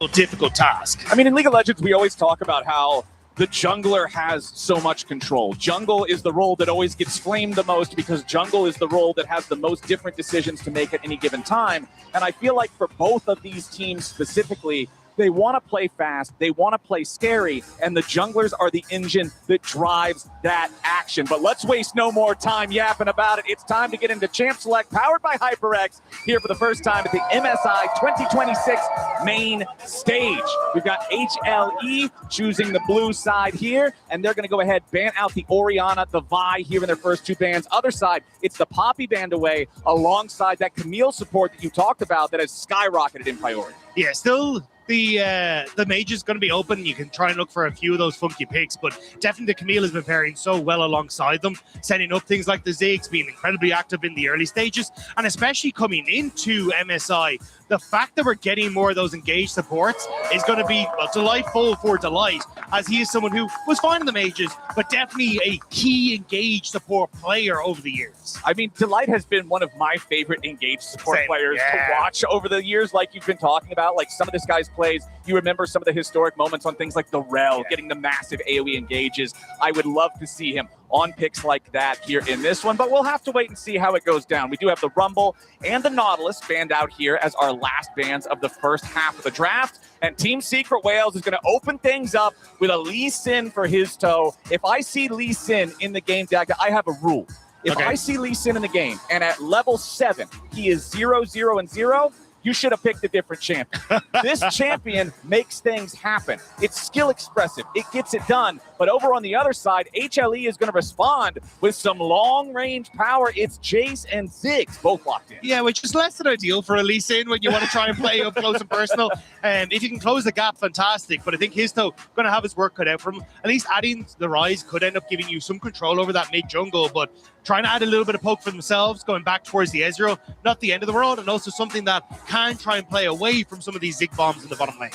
difficult task. I mean, in League of Legends, we always talk about how the jungler has so much control. Jungle is the role that always gets flamed the most because jungle is the role that has the most different decisions to make at any given time. And I feel like for both of these teams specifically, they want to play fast, they want to play scary, and the junglers are the engine that drives that action. But let's waste no more time yapping about it. It's time to get into Champ Select, powered by HyperX, here for the first time at the MSI 2026 main stage. We've got HLE choosing the blue side here, and they're going to go ahead, ban out the Orianna, the Vi here in their first two bans. Other side, it's the Poppy banned away alongside that Camille support that you talked about that has skyrocketed in priority. Yeah, still the mage is going to be open. You can try and look for a few of those funky picks, but definitely the Camille has been pairing so well alongside them, setting up things like the Ziggs, being incredibly active in the early stages, and especially coming into MSI. The fact that we're getting more of those engaged supports is going to be delightful for Delight, as he is someone who was fine in the mages, but definitely a key engaged support player over the years. I mean, Delight has been one of my favorite engaged support players to watch over the years, like you've been talking about. Like some of this guy's plays, you remember some of the historic moments on things like the Rel, getting the massive AoE engages. I would love to see him on picks like that here in this one, but we'll have to wait and see how it goes down. We do have the Rumble and the Nautilus banned out here as our last bans of the first half of the draft, and Team Secret Whales is going to open things up with a Lee Sin for his toe. If I see Lee Sin in the game, Dagda, I have a rule. If I see Lee Sin in the game, and at level 7, he is 0, 0, and 0, you should have picked a different champion. This champion makes things happen. It's skill expressive. It gets it done. But over on the other side, HLE is going to respond with some long-range power. It's Jace and Ziggs both locked in. Yeah, which is less than ideal for a Lee Sin when you want to try and play up close and personal. If you can close the gap, fantastic. But I think Histo going to have his work cut out for him. At least adding the Rise could end up giving you some control over that mid-jungle, but trying to add a little bit of poke for themselves, going back towards the Ezreal, not the end of the world, and also something that can try and play away from some of these Zig bombs in the bottom lane.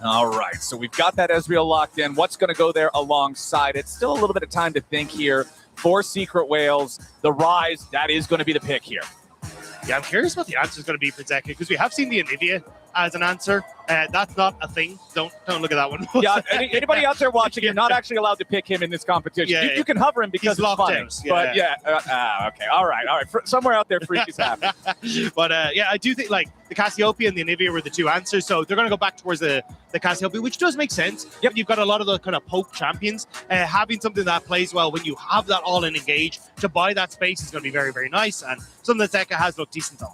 All right, so we've got that Ezreal locked in. What's going to go there alongside it? Still a little bit of time to think here for Secret Whales. The Rise, that is going to be the pick here. Yeah, I'm curious what the answer is going to be for Zeka, because we have seen the Anivia as an answer. That's not a thing. Don't look at that one. Yeah, anybody out there watching, you're not actually allowed to pick him in this competition. Yeah, you can hover him because he's it's funny. out. But okay, all right. Somewhere out there, freak is happening. But I do think like the Cassiopeia and the Anivia were the two answers, so they're going to go back towards the Cassiopeia, which does make sense. Yep, you've got a lot of the kind of poke champions. Having something that plays well when you have that all-in engage to buy that space is going to be very, very nice, and something that Zeka has looked decent on.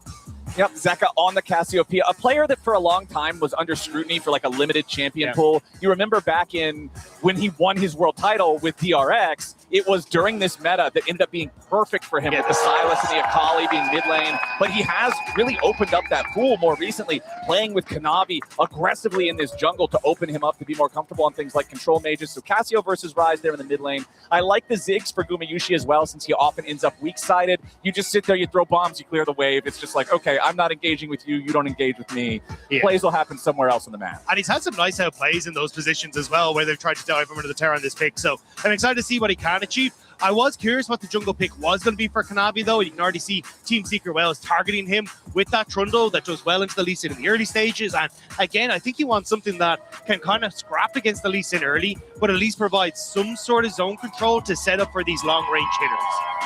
Yep, Zeka on the Cassiopeia, a player that for a long time was under scrutiny for like a limited champion pool. You remember back in when he won his world title with DRX, it was during this meta that ended up being perfect for him with the Sylas and the Akali being mid lane. But he has really opened up that pool more recently, playing with Kanavi aggressively in this jungle to open him up to be more comfortable on things like control mages. So Cassio versus Rise there in the mid lane. I like the Ziggs for Gumayushi as well, since he often ends up weak-sided. You just sit there, you throw bombs, you clear the wave. It's just like, okay, I'm not engaging with you, you don't engage with me. Plays will happen somewhere else on the map. And he's had some nice outplays in those positions as well, where they've tried to dive him into the tower on this pick. So I'm excited to see what he can achieve. I was curious what the jungle pick was going to be for Kanavi, though. You can already see Team Secret Whales targeting him with that Trundle that does well into the Lee Sin in the early stages. And again, I think he wants something that can kind of scrap against the Lee Sin early, but at least provide some sort of zone control to set up for these long-range hitters.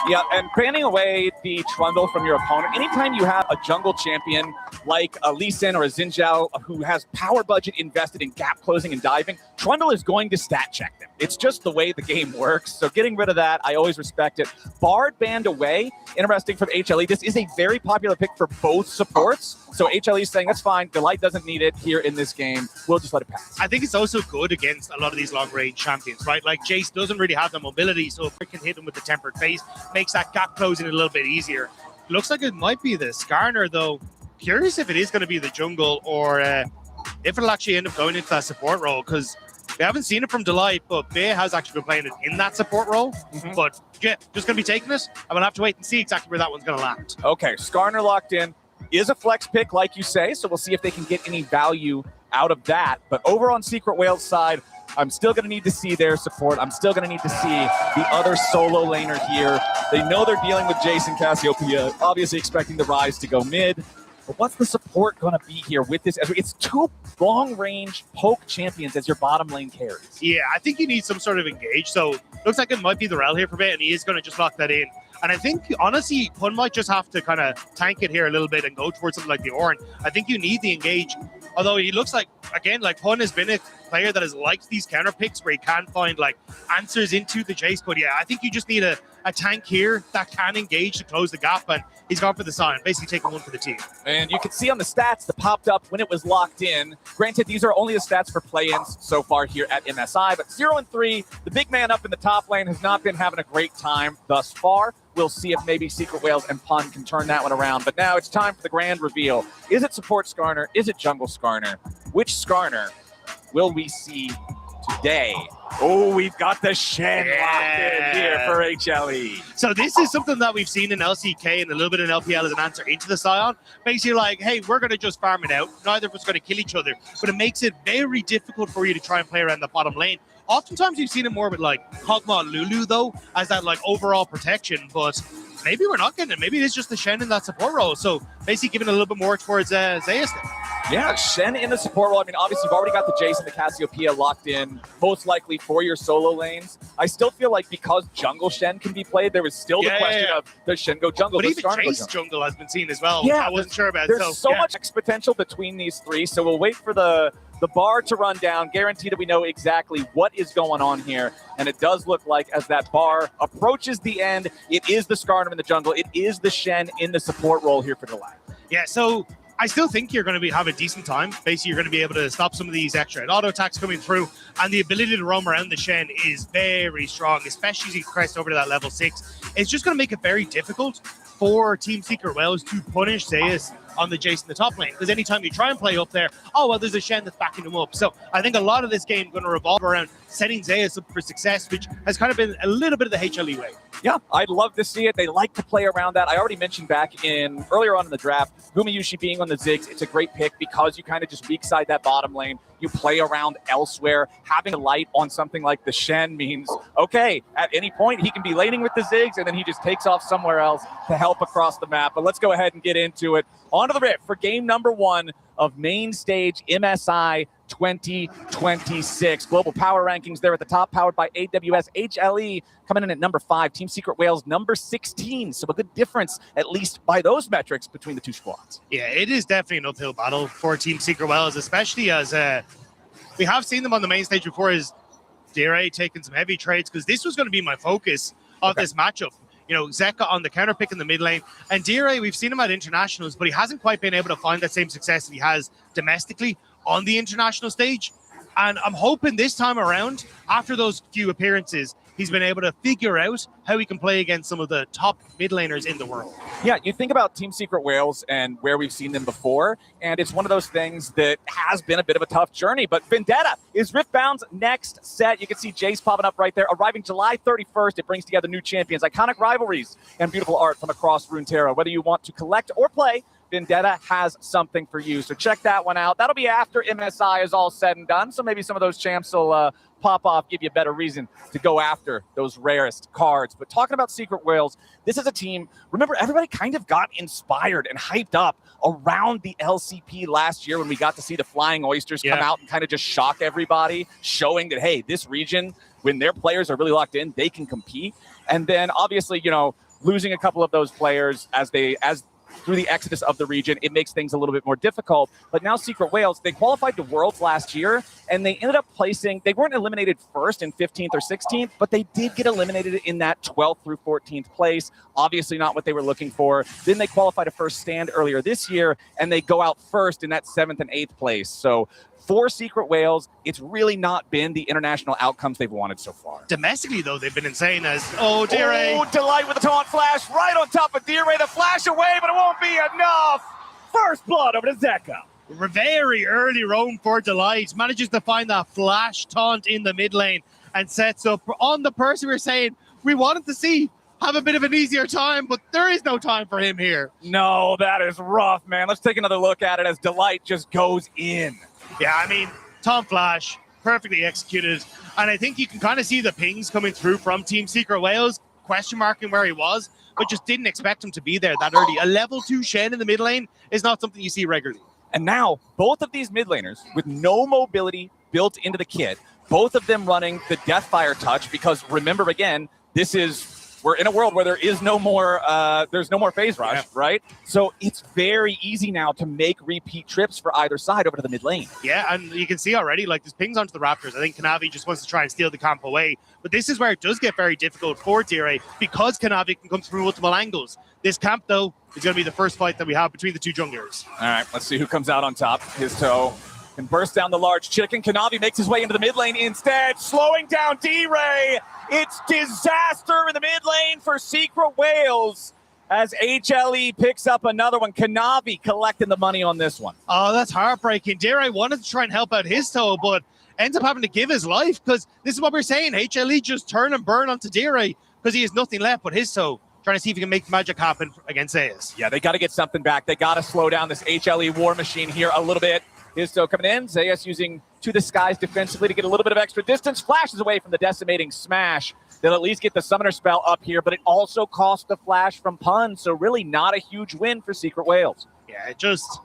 Yeah, and banning away the Trundle from your opponent. Anytime you have a jungle champion like a Lee Sin or a Xin Zhao who has power budget invested in gap closing and diving, Trundle is going to stat check them. It's just the way the game works. So getting rid of that, I always respect it. Bard banned away. Interesting from HLE. This is a very popular pick for both supports. So HLE is saying, that's fine. Delight doesn't need it here in this game. We'll just let it pass. I think it's also good against a lot of these long-range champions, right? Like Jace doesn't really have the mobility, so if we can hit him with the tempered phase, makes that gap closing a little bit easier. Looks like it might be the Skarner, though. Curious if it is going to be the jungle or if it'll actually end up going into that support role, because we haven't seen it from Delight, but Bay has actually been playing it in that support role. But yeah, just going to be taking it. I'm going to have to wait and see exactly where that one's going to land. Okay, Skarner locked in. Is a flex pick, like you say, so we'll see if they can get any value out of that. But over on Secret Whales' side, I'm still going to need to see their support. I'm still going to need to see the other solo laner here. They know they're dealing with Jason Cassiopeia, obviously expecting the Rise to go mid. But what's the support going to be here with this? It's two long-range poke champions as your bottom lane carries. Yeah, I think you need some sort of engage. So looks like it might be the Rel here for a bit, and he is going to just lock that in. And I think, honestly, Pun might just have to kind of tank it here a little bit and go towards something like the Ornn. I think you need the engage. Although he looks like, again, like Pun has been a player that has liked these counter picks where he can find like answers into the chase. But yeah, I think you just need a tank here that can engage to close the gap. And he's gone for the sign, basically taking one for the team. And you can see on the stats that popped up when it was locked in. Granted, these are only the stats for play-ins so far here at MSI. But 0-3, the big man up in the top lane has not been having a great time thus far. We'll see if maybe Secret Whales and Pun can turn that one around. But now it's time for the grand reveal. Is it support Skarner? Is it jungle Skarner? Which Skarner will we see today? Oh, we've got the Shen locked in here for HLE. So this is something that we've seen in LCK and a little bit in LPL as an answer into the Scion. Basically like, hey, we're going to just farm it out. Neither of us going to kill each other. But it makes it very difficult for you to try and play around the bottom lane. Oftentimes you've seen it more with like Kog'Maw and Lulu though, as that like overall protection, but maybe we're not getting it. Maybe it's just the Shen in that support role. So basically giving a little bit more towards Zeus there. Yeah, Shen in the support role. I mean, obviously you've already got the Jace and the Cassiopeia locked in, most likely for your solo lanes. I still feel like because jungle Shen can be played, there was still the question of, does Shen go jungle? But even Jace jungle has been seen as well. Yeah, I wasn't sure about. There's so much potential between these three, so we'll wait for the bar to run down, guarantee that we know exactly what is going on here. And it does look like as that bar approaches the end, it is the Skarner in the jungle. It is the Shen in the support role here for Delight. Yeah, so I still think you're going to have a decent time. Basically, you're going to be able to stop some of these extra auto attacks coming through. And the ability to roam around the Shen is very strong, especially as you crest over to that level 6. It's just going to make it very difficult for Team Secret Whales to punish Zeus on the Jace in the top lane. Because anytime you try and play up there, oh, well, there's a Shen that's backing him up. So I think a lot of this game is going to revolve around setting Zeus up for success, which has kind of been a little bit of the HLE way. Yeah, I'd love to see it. They like to play around that. I already mentioned back in earlier on in the draft, Gumayushi being on the Ziggs, it's a great pick because you kind of just weak side that bottom lane. You play around elsewhere. Having a light on something like the Shen means, okay, at any point he can be laning with the Ziggs and then he just takes off somewhere else to help across the map. But let's go ahead and get into it. Onto the rift for game number 1 of main stage MSI 2026. Global power rankings there at the top, powered by AWS. HLE coming in at number 5. Team Secret Whales number 16. So a good difference, at least by those metrics, between the two squads. Yeah, it is definitely an uphill battle for Team Secret Whales, especially as we have seen them on the main stage before as Dire taking some heavy trades, because this was going to be my focus of this matchup. You know, Zeka on the counter pick in the mid lane. And Dire, we've seen him at internationals, but he hasn't quite been able to find that same success that he has domestically on the international stage. And I'm hoping this time around, after those few appearances, he's been able to figure out how he can play against some of the top mid laners in the world. Yeah, you think about Team Secret Whales and where we've seen them before, and it's one of those things that has been a bit of a tough journey. But Vendetta is Riftbound's next set. You can see Jace popping up right there. Arriving July 31st, it brings together new champions, iconic rivalries, and beautiful art from across Runeterra. Whether you want to collect or play, Vendetta has something for you. So check that one out. That'll be after MSI is all said and done. So maybe some of those champs will pop off, give you a better reason to go after those rarest cards. But talking about Secret Whales, this is a team, remember, everybody kind of got inspired and hyped up around the LCP last year when we got to see the Flying Oysters come out and kind of just shock everybody, showing that, hey, this region, when their players are really locked in, they can compete. And then obviously, you know, losing a couple of those players as through the exodus of the region, it makes things a little bit more difficult. But now Secret Whales, they qualified to Worlds last year, and they ended up placing, they weren't eliminated first in 15th or 16th, but they did get eliminated in that 12th through 14th place. Obviously not what they were looking for. Then they qualified a first stand earlier this year, and they go out first in that 7th and 8th place. So for Secret Whales, it's really not been the international outcomes they've wanted so far. Domestically, though, they've been insane as, oh, Dire. Oh, Delight with a taunt flash right on top of Dire. The flash away, but it won't be enough. First blood over to Zeka. Very early roam for Delight. Manages to find that flash taunt in the mid lane and sets up on the person we're saying we wanted to see have a bit of an easier time, but there is no time for him here. No, that is rough, man. Let's take another look at it as Delight just goes in. Yeah, I mean, Tom Flash, perfectly executed. And I think you can kind of see the pings coming through from Team Secret Whales. question marking where he was, but just didn't expect him to be there that early. A level 2 Shen in the mid lane is not something you see regularly. And now, both of these mid laners with no mobility built into the kit, both of them running the Deathfire touch, because remember again, we're in a world where there is no more phase rush, right? So it's very easy now to make repeat trips for either side over to the mid lane. Yeah, and you can see already, like, there's pings onto the Raptors. I think Kanavi just wants to try and steal the camp away. But this is where it does get very difficult for Dire, because Kanavi can come through multiple angles. This camp, though, is going to be the first fight that we have between the two junglers. All right, let's see who comes out on top. His toe can burst down the large chicken. Kanavi makes his way into the mid lane instead, slowing down D-Ray. It's disaster in the mid lane for Secret Whales as HLE picks up another one. Kanavi collecting the money on this one. Oh, that's heartbreaking. D-Ray wanted to try and help out his toe, but ends up having to give his life, because this is what we're saying. HLE just turn and burn onto D-Ray because he has nothing left but his toe, trying to see if he can make magic happen against Zeus. Yeah, they got to get something back. They got to slow down this HLE war machine here a little bit. Histo coming in. Zeus using To the Skies defensively to get a little bit of extra distance. Flashes away from the decimating smash. They'll at least get the summoner spell up here, but it also cost the flash from Pun, so really not a huge win for Secret Whales. Yeah, just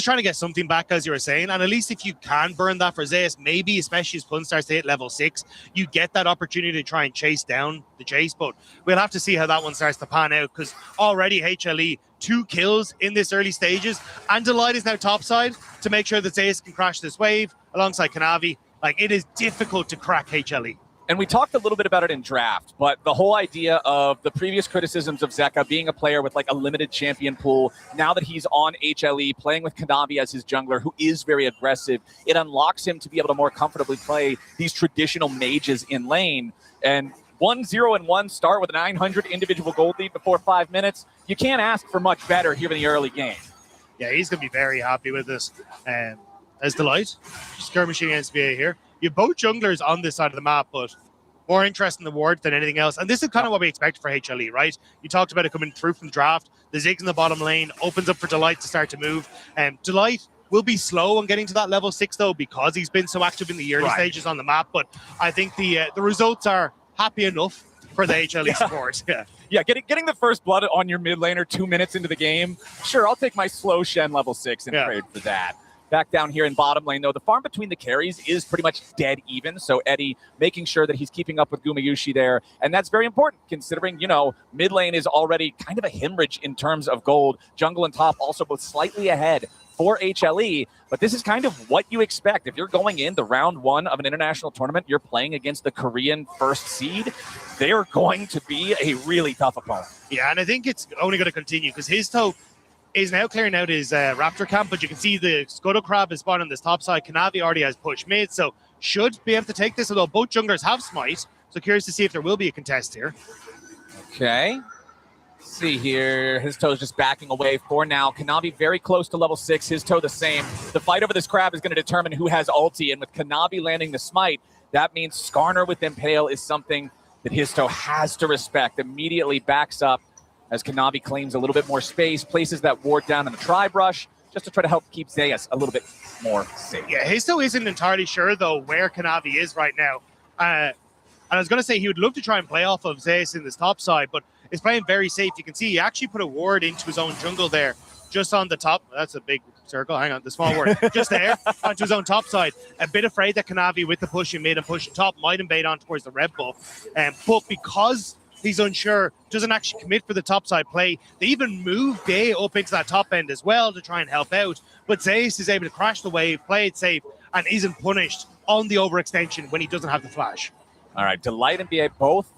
trying to get something back, as you were saying, and at least if you can burn that for Zeus, maybe, especially as Pun starts to hit level 6, you get that opportunity to try and chase down the chase, but we'll have to see how that one starts to pan out, because already HLE 2 kills in this early stages, and Delight is now topside to make sure that Zeus can crash this wave alongside Kanavi. Like, it is difficult to crack HLE. And we talked a little bit about it in draft, but the whole idea of the previous criticisms of Zeka being a player with like a limited champion pool, now that he's on HLE, playing with Kanavi as his jungler, who is very aggressive, it unlocks him to be able to more comfortably play these traditional mages in lane. And 1-0-1 start with a 900 individual gold lead before 5 minutes. You can't ask for much better here in the early game. Yeah, he's going to be very happy with this. As Delight, skirmishing against VA here. You have both junglers on this side of the map, but more interest in the ward than anything else. And this is kind of what we expected for HLE, right? You talked about it coming through from the draft. The Ziggs in the bottom lane opens up for Delight to start to move. Delight will be slow on getting to that level 6, though, because he's been so active in the early stages on the map. But I think the results are happy enough for the HLE support. Yeah, getting the first blood on your mid laner 2 minutes into the game. Sure, I'll take my slow Shen level 6 and trade for that. Back down here in bottom lane, though, the farm between the carries is pretty much dead even. So Eddie making sure that he's keeping up with Gumayushi there. And that's very important considering, mid lane is already kind of a hemorrhage in terms of gold. Jungle and top also both slightly ahead for HLE. But this is kind of what you expect. If you're going into round 1 of an international tournament, you're playing against the Korean first seed, they're going to be a really tough opponent. Yeah, and I think it's only going to continue because Histo is now clearing out his Raptor camp, but you can see the Scuttle Crab is spawning on this top side. Kanavi already has push mid, so should be able to take this, although both junglers have smite. So curious to see if there will be a contest here. Okay. Let's see here. His toe's just backing away for now. Kanavi very close to level 6. His toe the same. The fight over this crab is going to determine who has ulti, and with Kanavi landing the smite, that means Skarner with Impale is something that his toe has to respect. Immediately backs up as Kanavi claims a little bit more space, places that ward down in the tri-brush just to try to help keep Zeus a little bit more safe. Yeah, Histo isn't entirely sure, though, where Kanavi is right now. And I was going to say he would love to try and play off of Zeus in this top side, but is playing very safe. You can see he actually put a ward into his own jungle there, just on the top. That's a big circle. Hang on, the small ward. Just there, onto his own top side. A bit afraid that Kanavi, with the push in mid and push top, might invade on towards the red buff. But because he's unsure, doesn't actually commit for the topside play. They even move Bay up into that top end as well to try and help out. But Zeus is able to crash the wave, play it safe, and isn't punished on the overextension when he doesn't have the flash. All right, Delight and BA both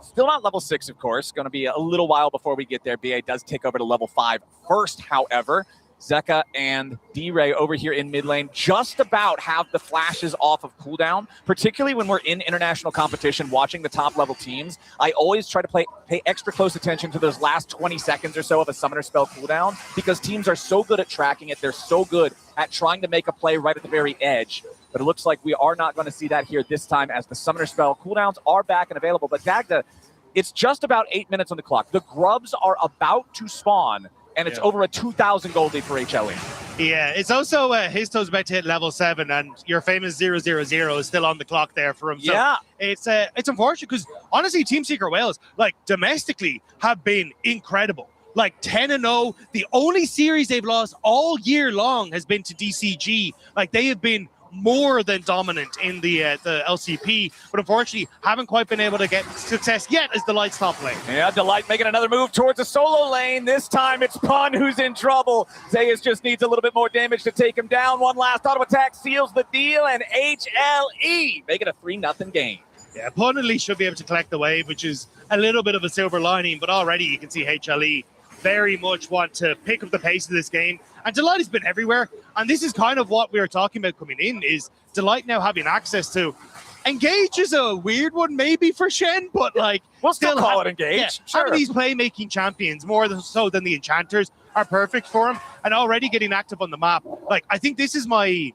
still not level 6, of course. Going to be a little while before we get there. BA does take over to level 5 first, however. Zeka and D-Ray over here in mid lane just about have the flashes off of cooldown, particularly when we're in international competition watching the top level teams. I always try to pay extra close attention to those last 20 seconds or so of a summoner spell cooldown because teams are so good at tracking it. They're so good at trying to make a play right at the very edge. But it looks like we are not going to see that here this time as the summoner spell cooldowns are back and available. But Dagda, it's just about 8 minutes on the clock. The grubs are about to spawn, and it's over a 2,000 gold lead for HLE. Yeah, it's also his toe's about to hit level 7, and your famous 000 is still on the clock there for him. So yeah, it's unfortunate because honestly, Team Secret Wales, like domestically, have been incredible. Like 10-0, the only series they've lost all year long has been to DCG. Like they have been more than dominant in the LCP, but unfortunately haven't quite been able to get success yet as Delight's top lane. Yeah, Delight making another move towards a solo lane. This time it's Pun who's in trouble. Zeus just needs a little bit more damage to take him down. One last auto attack seals the deal, and HLE making a 3-0 game. Yeah, Pun at least should be able to collect the wave, which is a little bit of a silver lining, but already you can see HLE very much want to pick up the pace of this game. And Delight has been everywhere. And this is kind of what we were talking about coming in, is Delight now having access to Engage is a weird one maybe for Shen, but like we'll still call it Engage. Yeah, sure. Having these playmaking champions more so than the enchanters are perfect for him, and already getting active on the map. Like I think this is my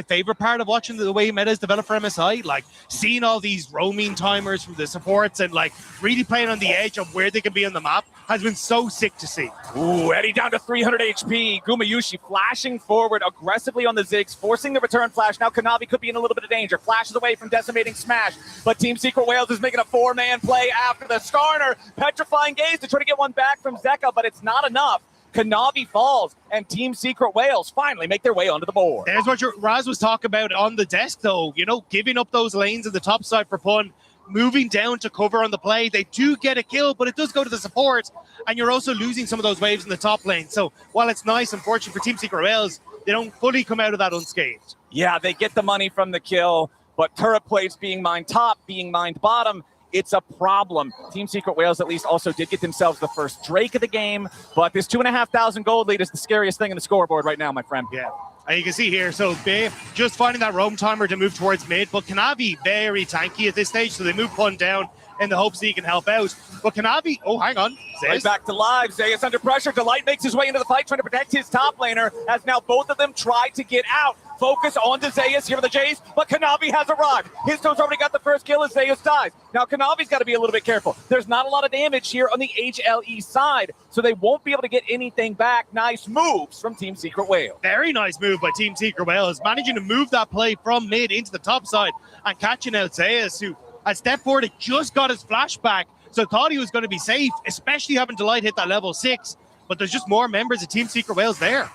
favorite part of watching the way metas develop for MSI, like seeing all these roaming timers from the supports and like really playing on the edge of where they can be on the map has been so sick to see. Ooh, Eddie down to 300 HP. Gumayushi flashing forward aggressively on the Ziggs, forcing the return flash. Now Kanavi could be in a little bit of danger. Flashes away from decimating smash, but Team Secret Wales is making a 4-man play after the Skarner. Petrifying gaze to try to get one back from Zeka, but it's not enough. Kanavi falls, and Team Secret Wales finally make their way onto the board. There's what Raz was talking about on the desk, though. You know, giving up those lanes at the top side for Pun, moving down to cover on the play. They do get a kill, but it does go to the support, and you're also losing some of those waves in the top lane. So while it's nice, unfortunately for Team Secret Wales, they don't fully come out of that unscathed. Yeah, they get the money from the kill, but turret plates being mined top, being mined bottom, it's a problem. Team Secret Wales at least also did get themselves the first Drake of the game, but this 2,500 gold lead is the scariest thing in the scoreboard right now, my friend. Yeah, and you can see here, so Bay just finding that roam timer to move towards mid, but Kanavi very tanky at this stage, so they move Pun down in the hopes that he can help out. But Kanavi, oh, hang on. Right back to live. Zeus under pressure. Delight makes his way into the fight, trying to protect his top laner, as now both of them try to get out. Focus on to Zeus here for the Jace, but Kanavi has arrived. His toe's already got the first kill as Zeus dies. Now Kanavi's got to be a little bit careful. There's not a lot of damage here on the HLE side, so they won't be able to get anything back. Nice moves from Team Secret Wales. Very nice move by Team Secret Wales, managing to move that play from mid into the top side and catching out Zeus, who at step forward had just got his flashback, so thought he was going to be safe, especially having Delight hit that level 6. But there's just more members of Team Secret Wales there.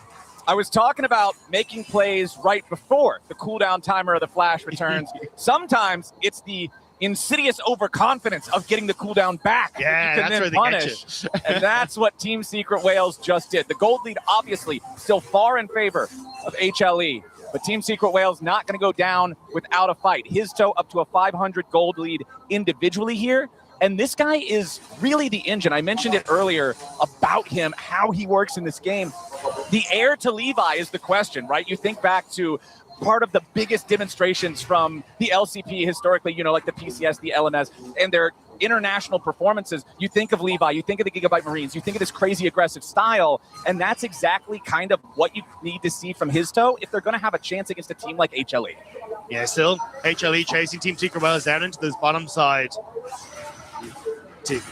I was talking about making plays right before the cooldown timer of the flash returns. Sometimes it's the insidious overconfidence of getting the cooldown back. Yeah, that you can that's then where they punish. get you. And that's what Team Secret Wales just did. The gold lead obviously still far in favor of HLE, but Team Secret Wales not going to go down without a fight. His toe up to a 500 gold lead individually here. And this guy is really the engine. I mentioned it earlier about him, how he works in this game. The heir to Levi is the question, right? You think back to part of the biggest demonstrations from the LCP historically, you know, like the PCS, the LMS, and their international performances. You think of Levi, you think of the Gigabyte Marines, you think of this crazy aggressive style, and that's exactly kind of what you need to see from his toe if they're going to have a chance against a team like HLE. Yeah, still HLE chasing Team Secret Wales down into this bottom side.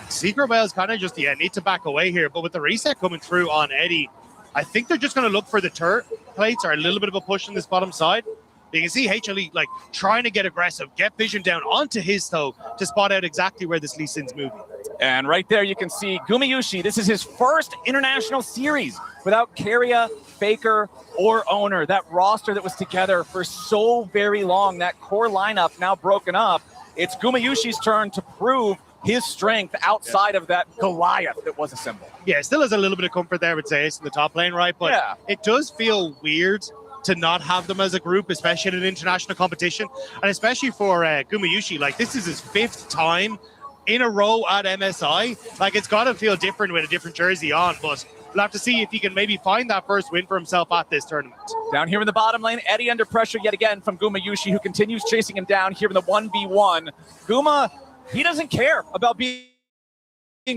Secret Wales kind of just, need to back away here, but with the reset coming through on Eddie, I think they're just going to look for the turret plates or a little bit of a push on this bottom side. You can see HLE like trying to get aggressive, get vision down onto his toe to spot out exactly where this Lee Sin's moving. And right there you can see Gumayushi. This is his first international series without Keria, Faker, or Owner. That roster that was together for so very long, that core lineup now broken up. It's Gumayushi's turn to prove his strength outside of that Goliath that was a symbol. Yeah, still has a little bit of comfort there with Zeus in the top lane, right? But it does feel weird to not have them as a group, especially in an international competition. And especially for Gumayushi, like this is his 5th time in a row at MSI. Like it's got to feel different with a different jersey on, but we'll have to see if he can maybe find that first win for himself at this tournament. Down here in the bottom lane, Eddie under pressure yet again from Gumayushi, who continues chasing him down here in the 1v1. Guma, he doesn't care about being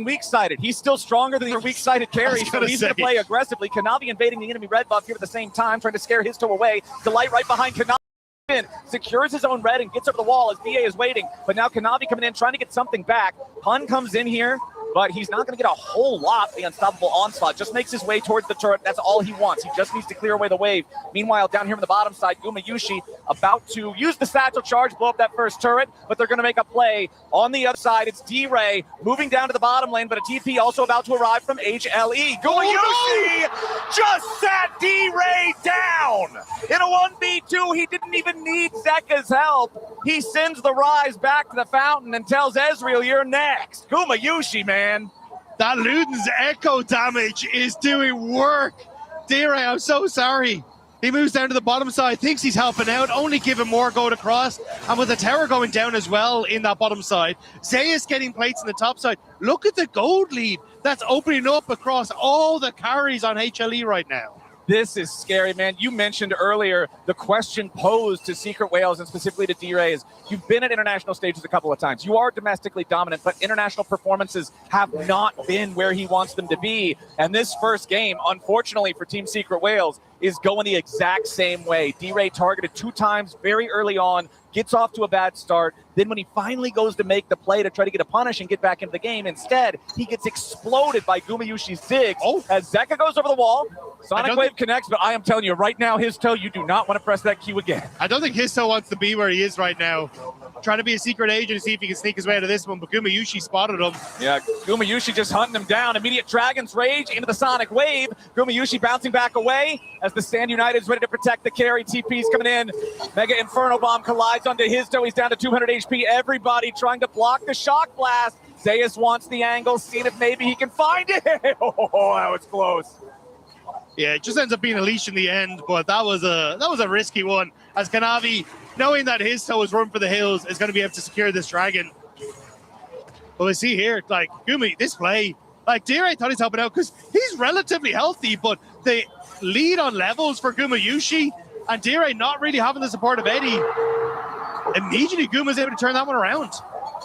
weak-sided. He's still stronger than your weak-sided carry, so he's going to play aggressively. Kanavi invading the enemy red buff here at the same time, trying to scare his toe away. Delight right behind Kanavi. Secures his own red and gets over the wall as BA is waiting. But now Kanavi coming in, trying to get something back. Pun comes in here, but he's not going to get a whole lot of the unstoppable onslaught. Just makes his way towards the turret. That's all he wants. He just needs to clear away the wave. Meanwhile, down here on the bottom side, Gumayusi about to use the satchel charge, blow up that first turret, but they're going to make a play. On the other side, it's D-Ray moving down to the bottom lane, but a TP also about to arrive from HLE. Gumayusi just sat D-Ray down. In a 1v2, he didn't even need Zeka's help. He sends the Rise back to the fountain and tells Ezreal, you're next. Gumayusi, man. That Luden's echo damage is doing work. D-Ray, I'm so sorry. He moves down to the bottom side, thinks he's helping out, only give him more gold across. And with the tower going down as well in that bottom side, Zeus getting plates in the top side. Look at the gold lead that's opening up across all the carries on HLE right now. This is scary, man. You mentioned earlier the question posed to Secret Whales and specifically to D-Ray is you've been at international stages a couple of times. You are domestically dominant, but international performances have not been where he wants them to be. And this first game, unfortunately for Team Secret Whales, is going the exact same way. D-Ray targeted 2 times very early on, gets off to a bad start. Then when he finally goes to make the play to try to get a punish and get back into the game, instead, he gets exploded by Gumayushi's Ziggs as Zeka goes over the wall. Sonic Wave connects, but I am telling you right now, his toe, you do not want to press that Q again. I don't think his toe wants to be where he is right now. Trying to be a secret agent to see if he can sneak his way out of this one, but Gumayusi spotted him. Yeah, Gumayusi just hunting him down. Immediate Dragon's Rage into the Sonic Wave. Gumayusi bouncing back away as the Stand United is ready to protect the carry. TP's coming in. Mega Inferno Bomb collides onto his toe. He's down to 200 HP. Everybody trying to block the Shock Blast. Zeus wants the angle, seeing if maybe he can find it. Oh, that was close. Yeah, it just ends up being a leash in the end, but that was a risky one. As Kanavi, knowing that his toe is run for the hills, is going to be able to secure this dragon. But we see here, like, Gumi, this play, like, D-Ray thought he's helping out because he's relatively healthy, but the lead on levels for Gumayusi and D-Ray not really having the support of Eddie. Immediately, Guma's able to turn that one around.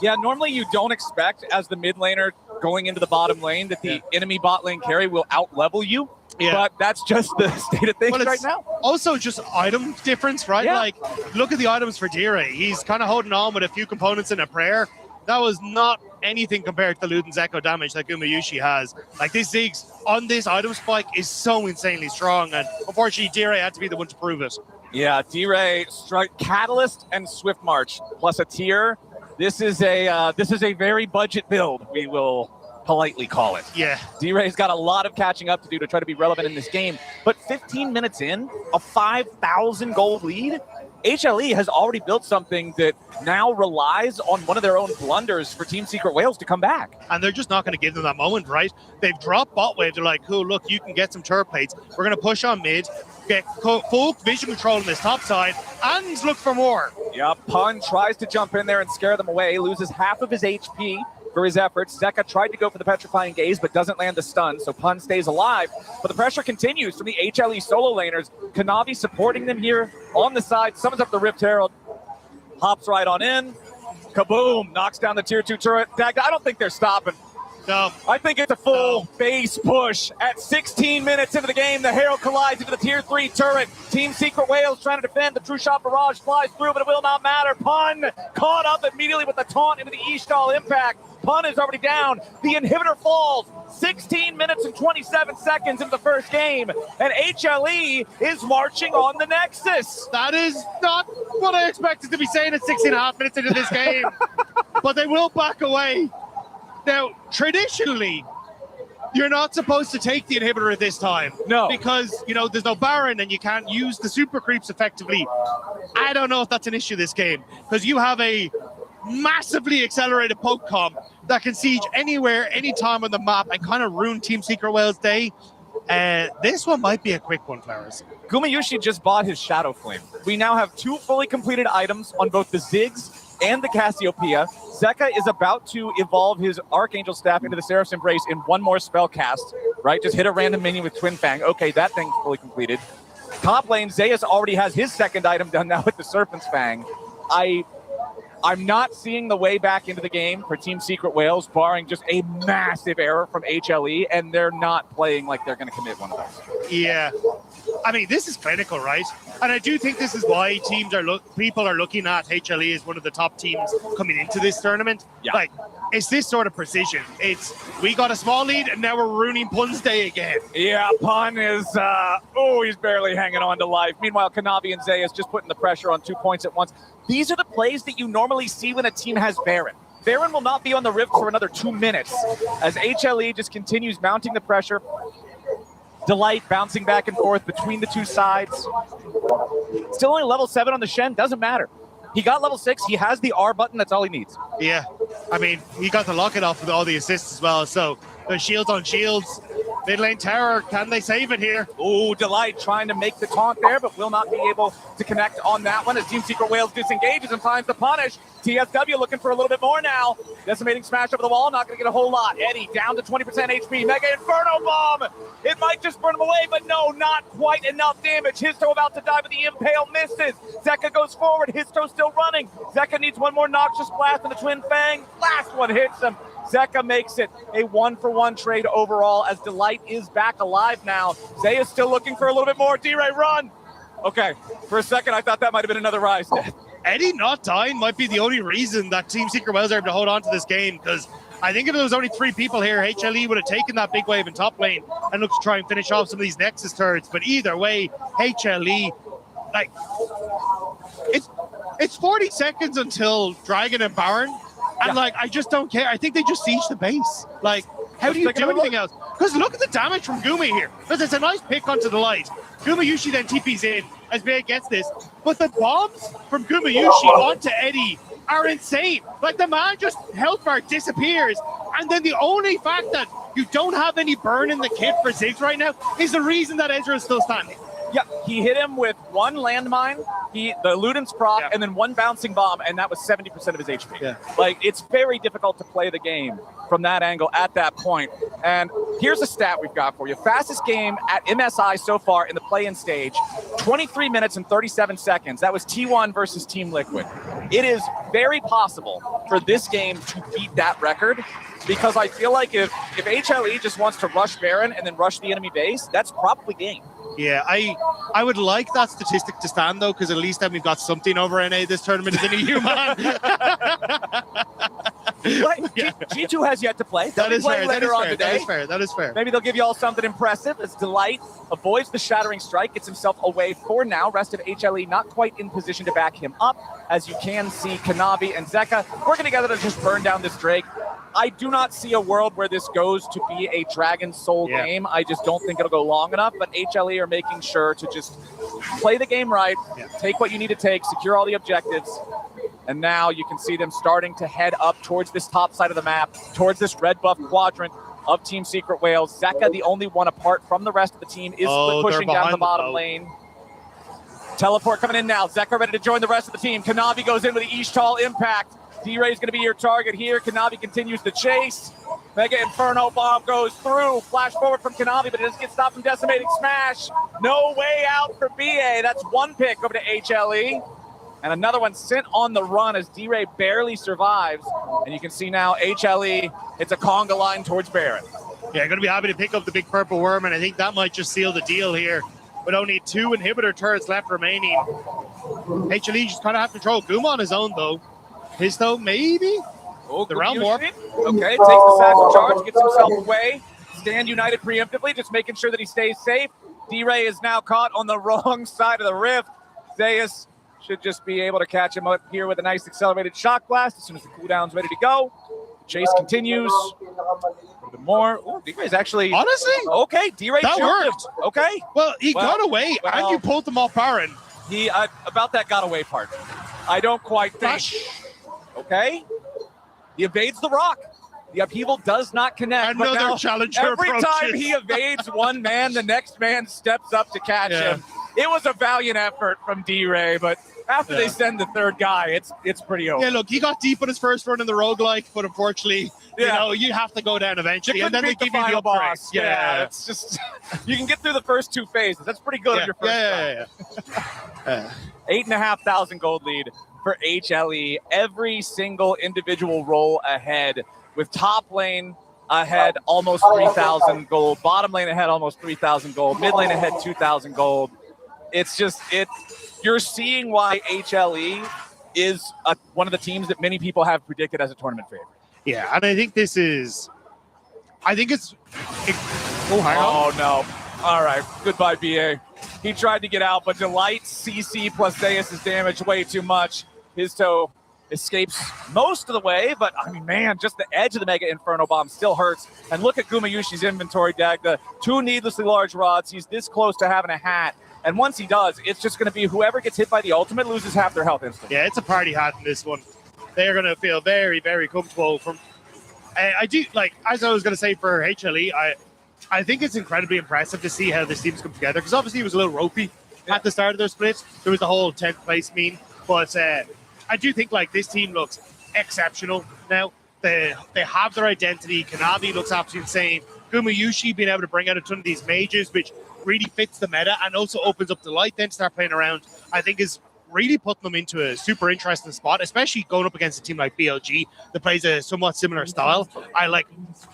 Yeah, normally you don't expect, as the mid laner going into the bottom lane, that the enemy bot lane carry will out-level you. Yeah. But that's just the state of things right now. Also just item difference, right? Yeah. Like, look at the items for D-Ray. He's kind of holding on with a few components in a prayer. That was not anything compared to Luden's echo damage that Gumayusi has. Like, this Ziggs on this item spike is so insanely strong, and unfortunately D-Ray had to be the one to prove it. Yeah, D-Ray struck Catalyst and Swift March plus a tier. This is a very budget build, we will politely call it. Yeah. D-Ray's got a lot of catching up to do to try to be relevant in this game. But 15 minutes in, a 5,000 gold lead, HLE has already built something that now relies on one of their own blunders for Team Secret Whales to come back. And they're just not going to give them that moment, right? They've dropped bot wave. They're like, cool, look, you can get some turret plates. We're going to push on mid, get full vision control on this top side, and look for more. Yeah, Pun tries to jump in there and scare them away, loses half of his HP for his efforts. Zeka tried to go for the Petrifying Gaze, but doesn't land the stun, so Pun stays alive. But the pressure continues from the HLE solo laners. Kanavi supporting them here on the side, summons up the Rift Herald, hops right on in. Kaboom! Knocks down the tier 2 turret. I don't think they're stopping. No. I think it's a full base push. At 16 minutes into the game, the Herald collides into the tier 3 turret. Team Secret Whales trying to defend. The True Shot Barrage flies through, but it will not matter. Pun caught up immediately with the taunt into the Ishtal impact. Pun is already down. The inhibitor falls. 16 minutes and 27 seconds into the first game, and HLE is marching on the Nexus. That is not what I expected to be saying at 16.5 minutes into this game, but they will back away. Now, traditionally, you're not supposed to take the inhibitor at this time. No. Because, you know, there's no Baron and you can't use the super creeps effectively. I don't know if that's an issue this game, because you have a massively accelerated poke comp that can siege anywhere, anytime on the map and kind of ruin Team Secret Whales' day. This one might be a quick one, Flowers. Gumayusi just bought his Shadow Flame. We now have 2 fully completed items on both the Ziggs and the Cassiopeia. Zeka is about to evolve his Archangel Staff into the Seraph's Embrace in one more spell cast, right? Just hit a random minion with Twin Fang. Okay, that thing's fully completed. Top lane, Zeus already has his second item done now with the Serpent's Fang. I'm not seeing the way back into the game for Team Secret Whales, barring just a massive error from HLE, and they're not playing like they're going to commit one of those. Yeah. I mean, this is clinical, right? And I do think this is why people are looking at HLE as one of the top teams coming into this tournament. Yeah. Like, it's this sort of precision. It's, we got a small lead and now we're ruining Pun's day again. Yeah, Pun is, he's barely hanging on to life. Meanwhile, Kanavi and Zayas just putting the pressure on 2 points at once. These are the plays that you normally see when a team has Baron. Baron will not be on the Rift for another 2 minutes as HLE just continues mounting the pressure. Delight bouncing back and forth between the two sides. Still only level 7 on the Shen, doesn't matter. He got level 6, he has the R button, that's all he needs. Yeah, I mean, he got the locket off with all the assists as well, so the shields on shields. Mid lane tower, can they save it here? Ooh, Delight trying to make the taunt there, but will not be able to connect on that one as Team Secret Whales disengages and finds the punish. TSW looking for a little bit more now. Decimating smash over the wall, not going to get a whole lot. Eddie down to 20% HP. Mega Inferno Bomb. It might just burn him away, but no, not quite enough damage. Histo about to die, but the Impale misses. Zeka goes forward. Histo still running. Zeka needs one more Noxious Blast and the Twin Fang. Last one hits him. Zeka makes it a 1-for-1 trade overall as Delight is back alive now. Zay is still looking for a little bit more. D-Ray, run. Okay, for a second, I thought that might have been another Rise death. Eddie not dying might be the only reason that Team Secret Whales are able to hold on to this game, because I think if there was only 3 people here, HLE would have taken that big wave in top lane and looked to try and finish off some of these Nexus turrets. But either way, HLE, like, it's 40 seconds until Dragon and Baron, and like, I just don't care. I think they just siege the base. Like, how do you do anything else? Because look at the damage from Gumi here. Because it's a nice pick onto the light. Gumayushi then TP's in as Bea gets this. But the bombs from Gumayushi onto Eddie are insane. Like, the man just health bar disappears. And then the only fact that you don't have any burn in the kit for Ziggs right now is the reason that Ezra is still standing. Yeah, he hit him with one landmine, the Luden's proc, and then one bouncing bomb, and that was 70% of his HP. Yeah. Like, it's very difficult to play the game from that angle at that point. And here's a stat we've got for you. Fastest game at MSI so far in the play-in stage, 23 minutes and 37 seconds. That was T1 versus Team Liquid. It is very possible for this game to beat that record, because I feel like if HLE just wants to rush Baron and then rush the enemy base, that's probably game. Yeah, I would like that statistic to stand, though, because at least then we've got something over NA this tournament as an EU man. G2 has yet to play. That is fair. That is fair. Maybe they'll give you all something impressive as Delight avoids the Shattering Strike, gets himself away for now. Rest of HLE not quite in position to back him up. As you can see, Kanavi and Zeka working together to just burn down this Drake. I do not see a world where this goes to be a Dragon Soul game. I just don't think it'll go long enough, but HLE are making sure to just play the game right, take what you need to take, secure all the objectives, and now you can see them starting to head up towards this top side of the map, towards this red buff quadrant of Team Secret Whales. Zeka, the only one apart from the rest of the team, is pushing down the bottom lane. Teleport coming in now. Zeka ready to join the rest of the team. Kanavi goes in with the Ishtal impact. D-Ray's going to be your target here. Kanavi continues to chase. Mega Inferno Bomb goes through. Flash forward from Kanavi, but it doesn't get stopped from Decimating Smash. No way out for BA. That's one pick over to HLE. And another one sent on the run as D-Ray barely survives. And you can see now HLE, it's a conga line towards Baron. Yeah, going to be happy to pick up the big purple worm, and I think that might just seal the deal here. With only 2 inhibitor turrets left remaining. HLE just kind of have to throw Guma on his own, though. Histo, maybe? Oh, the round warp. Okay, takes the satchel charge, gets himself away. Stand united preemptively, just making sure that he stays safe. D-Ray is now caught on the wrong side of the rift. Zayas should just be able to catch him up here with a nice accelerated shock blast as soon as the cooldown's ready to go. The chase continues. A little bit more. Ooh, D-Ray's actually... Honestly? Okay, D-Ray that worked. Him. Okay. Well, he got away, and you pulled them off Baron. He, about that got away part, I don't quite think... Okay, he evades the rock. The upheaval does not connect. Another but now, challenger every approaches. time he evades one man, the next man steps up to catch him. It was a valiant effort from D-Ray, but after they send the third guy, it's pretty over. Yeah, look, he got deep on his first run in the roguelike, but unfortunately, you know, you have to go down eventually, and then they give you the boss. Yeah, it's just you can get through the first 2 phases. That's pretty good on your first run. 8,500 gold lead for HLE. Every single individual roll ahead, with top lane ahead almost 3,000 gold, bottom lane ahead almost 3,000 gold, mid lane ahead 2,000 gold. It's just, you're seeing why HLE is one of the teams that many people have predicted as a tournament favorite. Yeah, and I think this is... I think it's... oh, hang on. Oh, no. All right. Goodbye, BA. He tried to get out, but Delight, CC plus Zeus is damaged way too much. His toe escapes most of the way, but I mean, man, just the edge of the Mega Inferno Bomb still hurts. And look at Gumayushi's inventory, Dag. The 2 needlessly large rods. He's this close to having a hat. And once he does, it's just going to be whoever gets hit by the ultimate loses half their health instantly. Yeah, it's a party hat in this one. They're going to feel very, very comfortable. I do, like, as I was going to say for HLE, I think it's incredibly impressive to see how this team's come together, because obviously it was a little ropey at the start of their split. There was the whole 10th place meme, but I do think like this team looks exceptional now. They have their identity. Kanavi looks absolutely insane. Gumayushi being able to bring out a ton of these mages, which really fits the meta and also opens up the light then to start playing around, I think is really putting them into a super interesting spot, especially going up against a team like BLG that plays a somewhat similar style.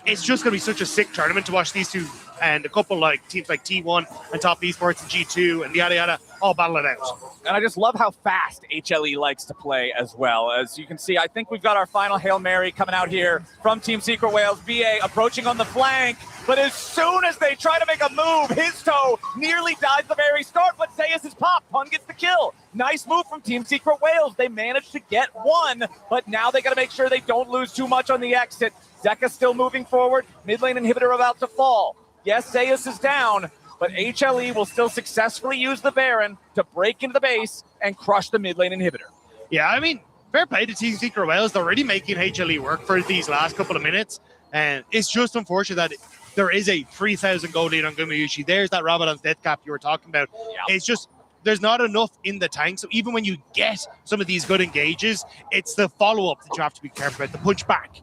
It's just going to be such a sick tournament to watch these two and a couple like teams like T1 and Top Esports and G2 and yada yada all battle it out. And I just love how fast HLE likes to play as well. As you can see, I think we've got our final Hail Mary coming out here from Team Secret Wales. BA approaching on the flank, but as soon as they try to make a move, his toe nearly dies the very start, but Zeus is popped. Pun gets the kill. Nice move from Team Secret Wales. They managed to get one, but now they got to make sure they don't lose too much on the exit. Zeka still moving forward. Mid lane inhibitor about to fall. Yes, Zeus is down, but HLE will still successfully use the Baron to break into the base and crush the mid lane inhibitor. Yeah, I mean, fair play to Team Secret Wales. They're already making HLE work for these last couple of minutes. And it's just unfortunate that there is a 3,000 gold lead on Gumayushi. There's that Rabadon's death cap you were talking about. Yep. It's just, there's not enough in the tank. So even when you get some of these good engages, it's the follow-up that you have to be careful about, the punch back.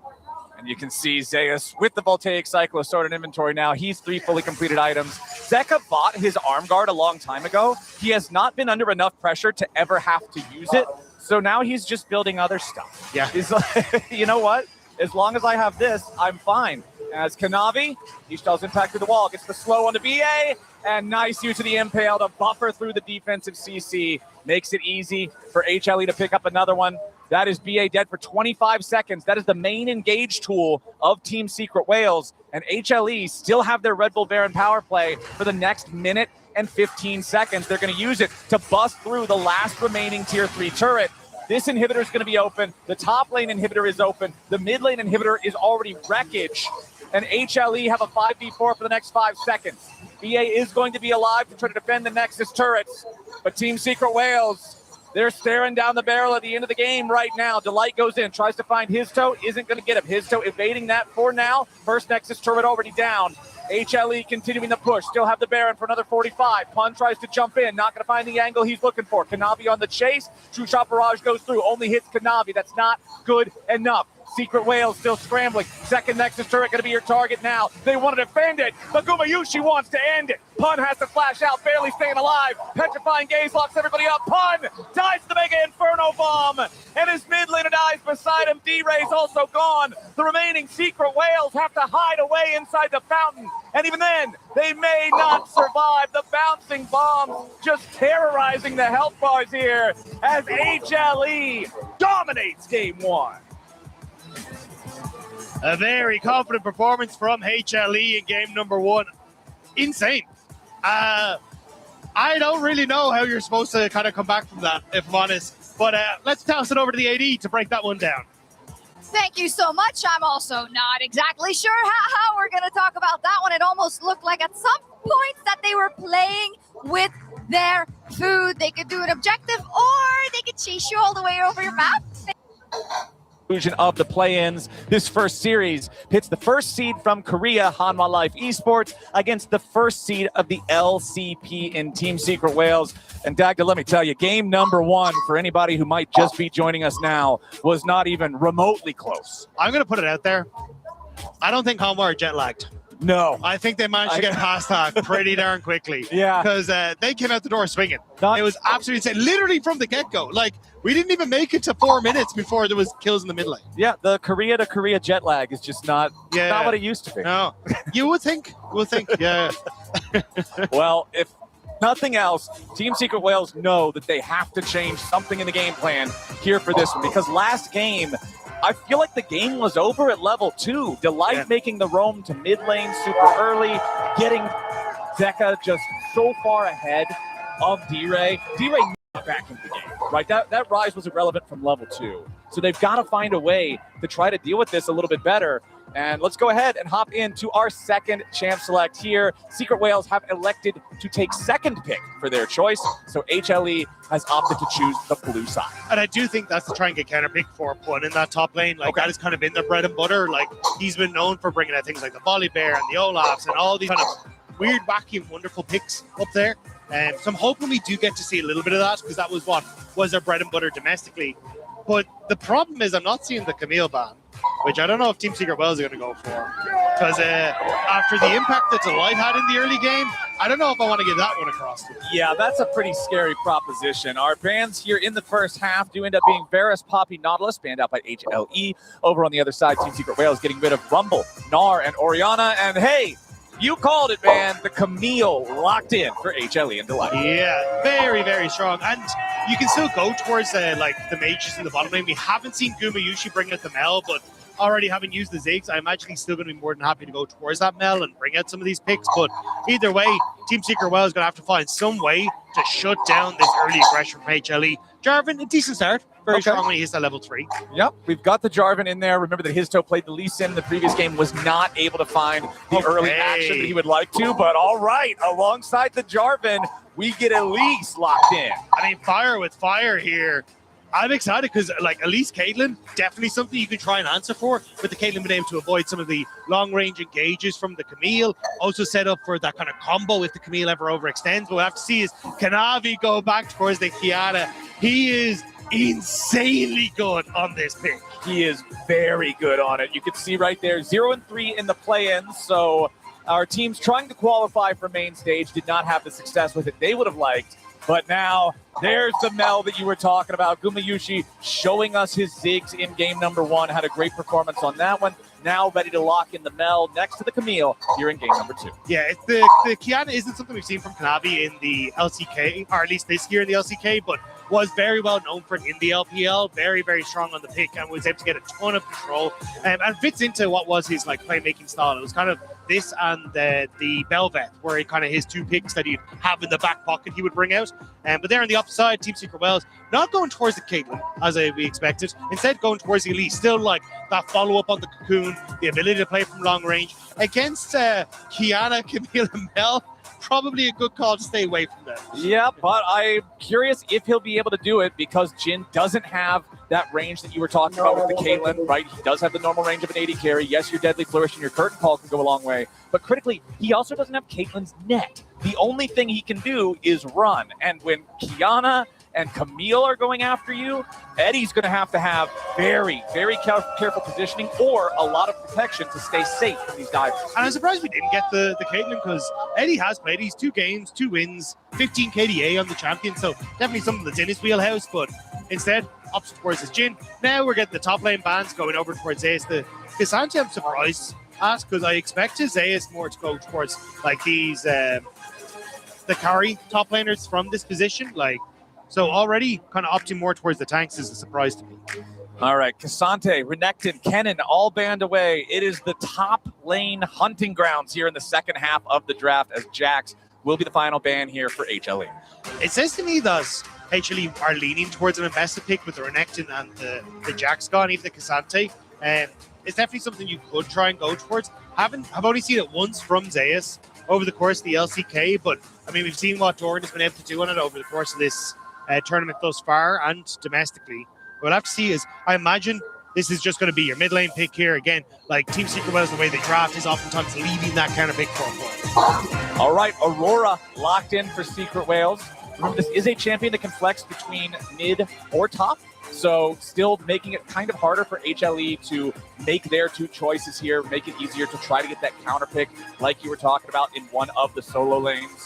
And you can see Zeus with the Voltaic Cyclo sorted inventory now. He's 3 fully completed items. Zeka bought his arm guard a long time ago. He has not been under enough pressure to ever have to use it. So now he's just building other stuff. Yeah. He's like, you know what? As long as I have this, I'm fine. As Kanavi, he shells impact through the wall, gets the slow on the BA, and nice use of the Impale to buffer through the defensive CC. Makes it easy for HLE to pick up another one. That is BA dead for 25 seconds. That is the main engage tool of Team Secret Wales. And HLE still have their Red Bull Baron power play for the next minute and 15 seconds. They're going to use it to bust through the last remaining tier 3 turret. This inhibitor is going to be open. The top lane inhibitor is open. The mid lane inhibitor is already wreckage. And HLE have a 5v4 for the next 5 seconds. BA is going to be alive to try to defend the Nexus turrets. But Team Secret Wales, they're staring down the barrel at the end of the game right now. Delight goes in, tries to find his toe, isn't going to get him. His toe evading that for now. First Nexus turret already down. HLE continuing the push, still have the Baron for another 45. Pun tries to jump in, not going to find the angle he's looking for. Kanavi on the chase, True Shot Barrage goes through, only hits Kanavi. That's not good enough. Secret Wales still scrambling. Second Nexus turret going to be your target now. They want to defend it, but Gumayushi wants to end it. Pun has to flash out, barely staying alive. Petrifying Gaze locks everybody up. Pun dies to the Mega Inferno Bomb, and his mid laner dies beside him. D-Ray's also gone. The remaining Secret Wales have to hide away inside the fountain, and even then, they may not survive. The bouncing bombs just terrorizing the health bars here as HLE dominates game 1. A very confident performance from HLE in game number 1. Insane. I don't really know how you're supposed to kind of come back from that, if I'm honest. But let's toss it over to the AD to break that one down. Thank you so much. I'm also not exactly sure how we're going to talk about that one. It almost looked like at some points that they were playing with their food. They could do an objective or they could chase you all the way over your map. Conclusion of the play-ins. This first series pits the first seed from Korea, Hanwha Life Esports, against the first seed of the LCP in Team Secret Wales. And Dagda, let me tell you, game number 1, for anybody who might just be joining us now, was not even remotely close. I'm going to put it out there. I don't think Hanwha are jet-lagged. No. I think they managed to get past that pretty darn quickly. Yeah. Because they came out the door swinging. It was absolutely insane. Literally from the get-go. Like, we didn't even make it to 4 minutes before there was kills in the mid lane. Yeah, the Korea to Korea jet lag is just not what it used to be. No. You would think. Yeah. Well, if nothing else, Team Secret Wales know that they have to change something in the game plan here for this one. Because last game, I feel like the game was over at level 2. Delight making the roam to mid lane super early, getting Zeka just so far ahead of D-Ray. D-Ray not back into the game, right? That rise was irrelevant from level 2. So they've got to find a way to try to deal with this a little bit better. And let's go ahead and hop into our second champ select here. Secret Whales have elected to take second pick for their choice. So HLE has opted to choose the blue side. And I do think that's to try and get counter pick for Pun in that top lane. Like, that has kind of been their bread and butter. Like, he's been known for bringing out things like the Volley Bear and the Olafs and all these kind of weird, wacky, and wonderful picks up there. So I'm hoping we do get to see a little bit of that, because that was what was their bread and butter domestically. But the problem is I'm not seeing the Camille ban, which I don't know if Team Secret Wells are going to go for. Because after the impact that Delight had in the early game, I don't know if I want to get that one across to them. Yeah, that's a pretty scary proposition. Our bans here in the first half do end up being Varus, Poppy, Nautilus, banned out by HLE. Over on the other side, Team Secret Whales getting rid of Rumble, Gnar, and Orianna. And hey, you called it, man. The Camille locked in for HLE and Delight. Yeah, very, very strong. And you can still go towards like the mages in the bottom lane. We haven't seen Gumayushi bring out the Mel, but already having used the Ziggs, I imagine he's still going to be more than happy to go towards that Mel and bring out some of these picks. But either way, Team Secret Well is going to have to find some way to shut down this early aggression from HLE. Jarvan, a decent start. Very strong when he hits that level 3. Yep, we've got the Jarvan in there. Remember that Histo played the Lee Sin in the previous game, was not able to find the early action that he would like to. But all right, alongside the Jarvan, we get Elise locked in. I mean, fire with fire here. I'm excited because, like, Elise Caitlyn, definitely something you can try and answer for. With the Caitlyn being able to avoid some of the long-range engages from the Camille. Also set up for that kind of combo if the Camille ever overextends. But we'll have to see is Kanavi go back towards the Kiana. He is insanely good on this pick. He is very good on it. You can see right there, 0-3 in the play-in. So our teams trying to qualify for main stage did not have the success with it they would have liked. But now there's the Mel that you were talking about. Gumayushi showing us his Ziggs in game number 1. Had a great performance on that one. Now ready to lock in the Mel next to the Camille here in game number 2. Yeah, the Kiana isn't something we've seen from Kanavi in the LCK, or at least this year in the LCK, but was very well known for it in the LPL. Very, very strong on the pick and was able to get a ton of control. And fits into what was his like playmaking style. It was kind of this and the Bel'Veth, where kind of his 2 picks that he'd have in the back pocket he would bring out. But there on the upside, Team Secret Wells not going towards the Caitlyn as we expected. Instead, going towards the Elite. Still like that follow-up on the Cocoon, the ability to play from long range. Against Kiana, Camille, and Mel, probably a good call to stay away from that. Yeah, but I'm curious if he'll be able to do it because Jhin doesn't have that range that you were talking about with the Caitlyn, right? He does have the normal range of an AD carry. Yes, your Deadly Flourish and your Curtain Call can go a long way. But critically, he also doesn't have Caitlyn's net. The only thing he can do is run. And when Kiana and Camille are going after you, Eddie's going to have very, very careful positioning or a lot of protection to stay safe from these divers. And I'm surprised we didn't get the Caitlyn because Eddie has played these 2 games, 2 wins, 15 KDA on the champion, so definitely something that's in his wheelhouse, but instead, opts towards his Jhin. Now we're getting the top lane bans going over towards Zeus. The Cassandra, I'm surprised at because I expected Zeus more to go towards like these the carry top laners from this position, like. So already kind of opting more towards the tanks is a surprise to me. All right, Cassante, Renekton, Kennen, all banned away. It is the top lane hunting grounds here in the second half of the draft as Jax will be the final ban here for HLE. It says to me that HLE are leaning towards an invested pick with the Renekton and the Jax gone, even the Cassante. It's definitely something you could try and go towards. I've only seen it once from Zeus over the course of the LCK, but I mean, we've seen what Doran has been able to do on it over the course of this tournament thus far and domestically. What we'll have to see is, I imagine this is just going to be your mid lane pick here again. Like Team Secret Wells, the way they draft is oftentimes leaving that kind of pick for a All right, Aurora locked in for Secret Whales. Remember, this is a champion that can flex between mid or top, so still making it kind of harder for HLE to make their 2 choices here, make it easier to try to get that counter pick like you were talking about in one of the solo lanes.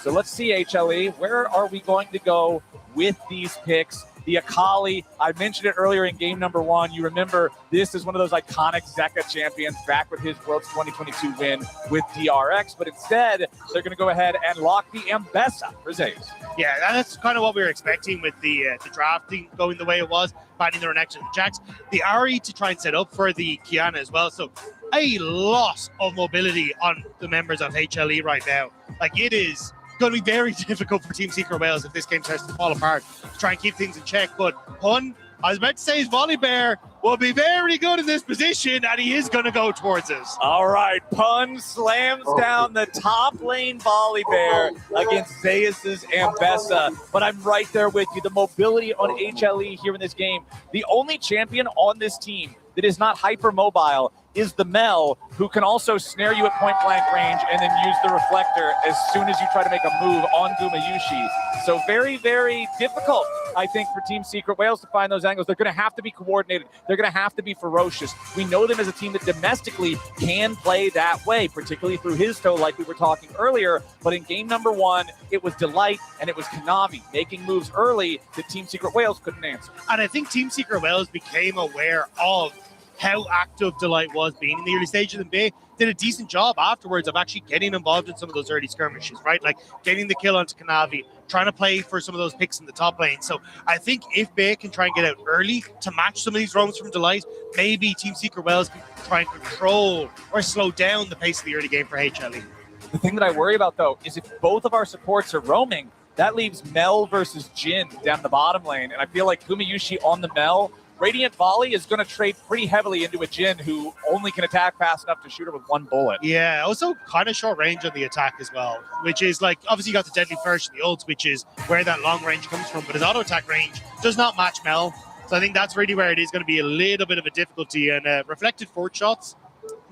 So let's see, HLE, where are we going to go with these picks? the Akali. I mentioned it earlier in game number 1. You remember this is one of those iconic Zeka champions back with his Worlds 2022 win with DRX, but instead they're going to go ahead and lock the Ambessa for Zayas. Yeah, that's kind of what we were expecting with the drafting going the way it was, banning the Renekton and Jax. The Ahri to try and set up for the Kiana as well. So a loss of mobility on the members of HLE right now. Like, it is going to be very difficult for Team Secret Wales if this game starts to fall apart to try and keep things in check. But Hun, I was about to say his volley bear will be very good in this position, and he is going to go towards us. All right, Pun slams down the top lane volley bear against Zayas' Ambessa, but I'm right there with you. The mobility on HLE here in this game, the only champion on this team that is not hyper mobile is the Mel, who can also snare you at point blank range and then use the reflector as soon as you try to make a move on Gumayushi. So very, very difficult, I think, for Team Secret Wales to find those angles. They're going to have to be coordinated. They're going to have to be ferocious. We know them as a team that domestically can play that way, particularly through his toe, like we were talking earlier. But in game number 1, it was Delight and it was Kanavi making moves early that Team Secret Wales couldn't answer. And I think Team Secret Wales became aware of how active Delight was being in the early stages, and Bay did a decent job afterwards of actually getting involved in some of those early skirmishes, right? Like getting the kill onto Kanavi, trying to play for some of those picks in the top lane. So I think if Bay can try and get out early to match some of these roams from Delight, maybe Team Secret Wales can try and control or slow down the pace of the early game for HLE. The thing that I worry about, though, is if both of our supports are roaming, that leaves Mel versus Jin down the bottom lane. And I feel like Gumayushi on the Mel, Radiant Volley is going to trade pretty heavily into a Jin who only can attack fast enough to shoot her with one bullet. Yeah, also kind of short range on the attack as well, which is like, obviously you got the Deadly First and the ults, which is where that long range comes from, but his auto attack range does not match Mel. So I think that's really where it is going to be a little bit of a difficulty, and reflected forward shots,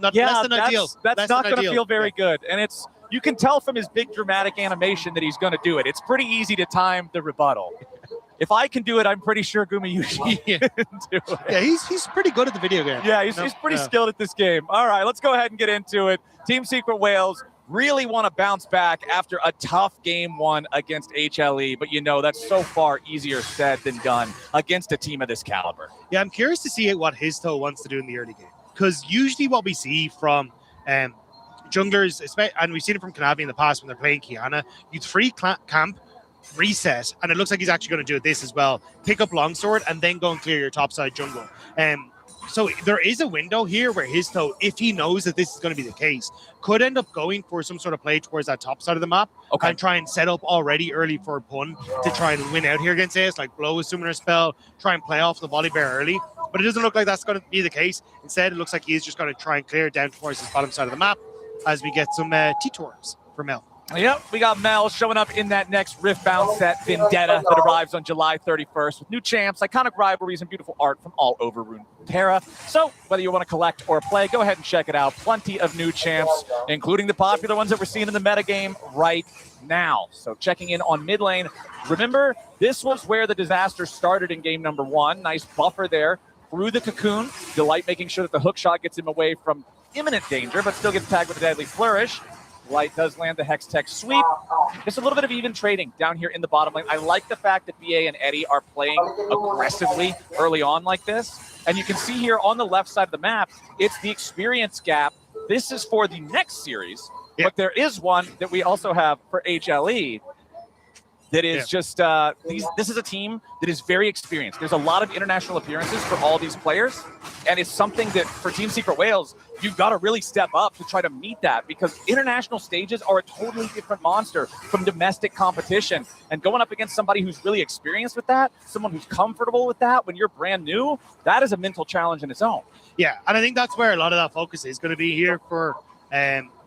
less than ideal. That's not going to feel very good. And you can tell from his big dramatic animation that he's going to do it. It's pretty easy to time the rebuttal. If I can do it, I'm pretty sure Gumayushi can do it. Yeah, he's pretty good at the video game. Yeah, he's pretty skilled at this game. All right, let's go ahead and get into it. Team Secret Wales really want to bounce back after a tough game 1 against HLE, but that's so far easier said than done against a team of this caliber. Yeah, I'm curious to see what his toe wants to do in the early game, because usually what we see from junglers, and we've seen it from Kanavi in the past when they're playing Kiana, you'd free camp, reset, and it looks like he's actually going to do this as well. Pick up longsword and then go and clear your topside jungle. So there is a window here where his toe, if he knows that this is going to be the case, could end up going for some sort of play towards that top side of the map and try and set up already early for Pun to try and win out here against AS, like blow a summoner spell, try and play off the volley bear early. But it doesn't look like that's going to be the case. Instead, it looks like he's just going to try and clear down towards his bottom side of the map as we get some T-Torms for Mel. Yep, we got Mel showing up in that next Riftbound set, Vendetta, that arrives on July 31st with new champs, iconic rivalries, and beautiful art from all over Runeterra. So whether you want to collect or play, go ahead and check it out. Plenty of new champs, including the popular ones that we're seeing in the metagame right now. So checking in on mid lane. Remember, this was where the disaster started in game number 1. Nice buffer there through the cocoon. Delight making sure that the hook shot gets him away from imminent danger, but still gets tagged with a deadly flourish. Light does land the Hex Tech sweep. Just a little bit of even trading down here in the bottom lane. I like the fact that BA and Eddie are playing aggressively early on like this. And you can see here on the left side of the map, it's the experience gap. This is for the next series, but there is one that we also have for HLE that is just, this is a team that is very experienced. There's a lot of international appearances for all these players, and it's something that for Team Secret Wales, you've got to really step up to try to meet that, because international stages are a totally different monster from domestic competition. And going up against somebody who's really experienced with that, someone who's comfortable with that when you're brand new, that is a mental challenge in its own. Yeah, and I think that's where a lot of that focus is going to be here for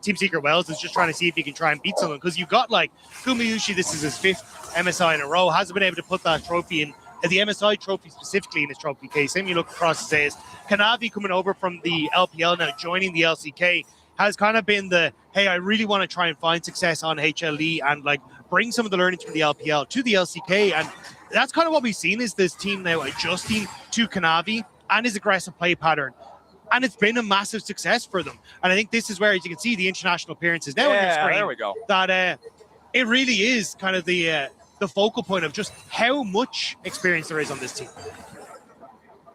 Team Secret Wales, is just trying to see if he can try and beat someone, because you've got like Gumayushi, this is his 5th MSI in a row, hasn't been able to put that trophy in, the MSI trophy specifically in his trophy case. Same you look across the days. Kanavi coming over from the LPL now, joining the LCK, has kind of been the, hey, I really want to try and find success on HLE and like bring some of the learnings from the LPL to the LCK. And that's kind of what we've seen, is this team now adjusting to Kanavi and his aggressive play pattern. And it's been a massive success for them. And I think this is where, as you can see, the international appearances now on your screen. There we go. That it really is kind of the the focal point of just how much experience there is on this team.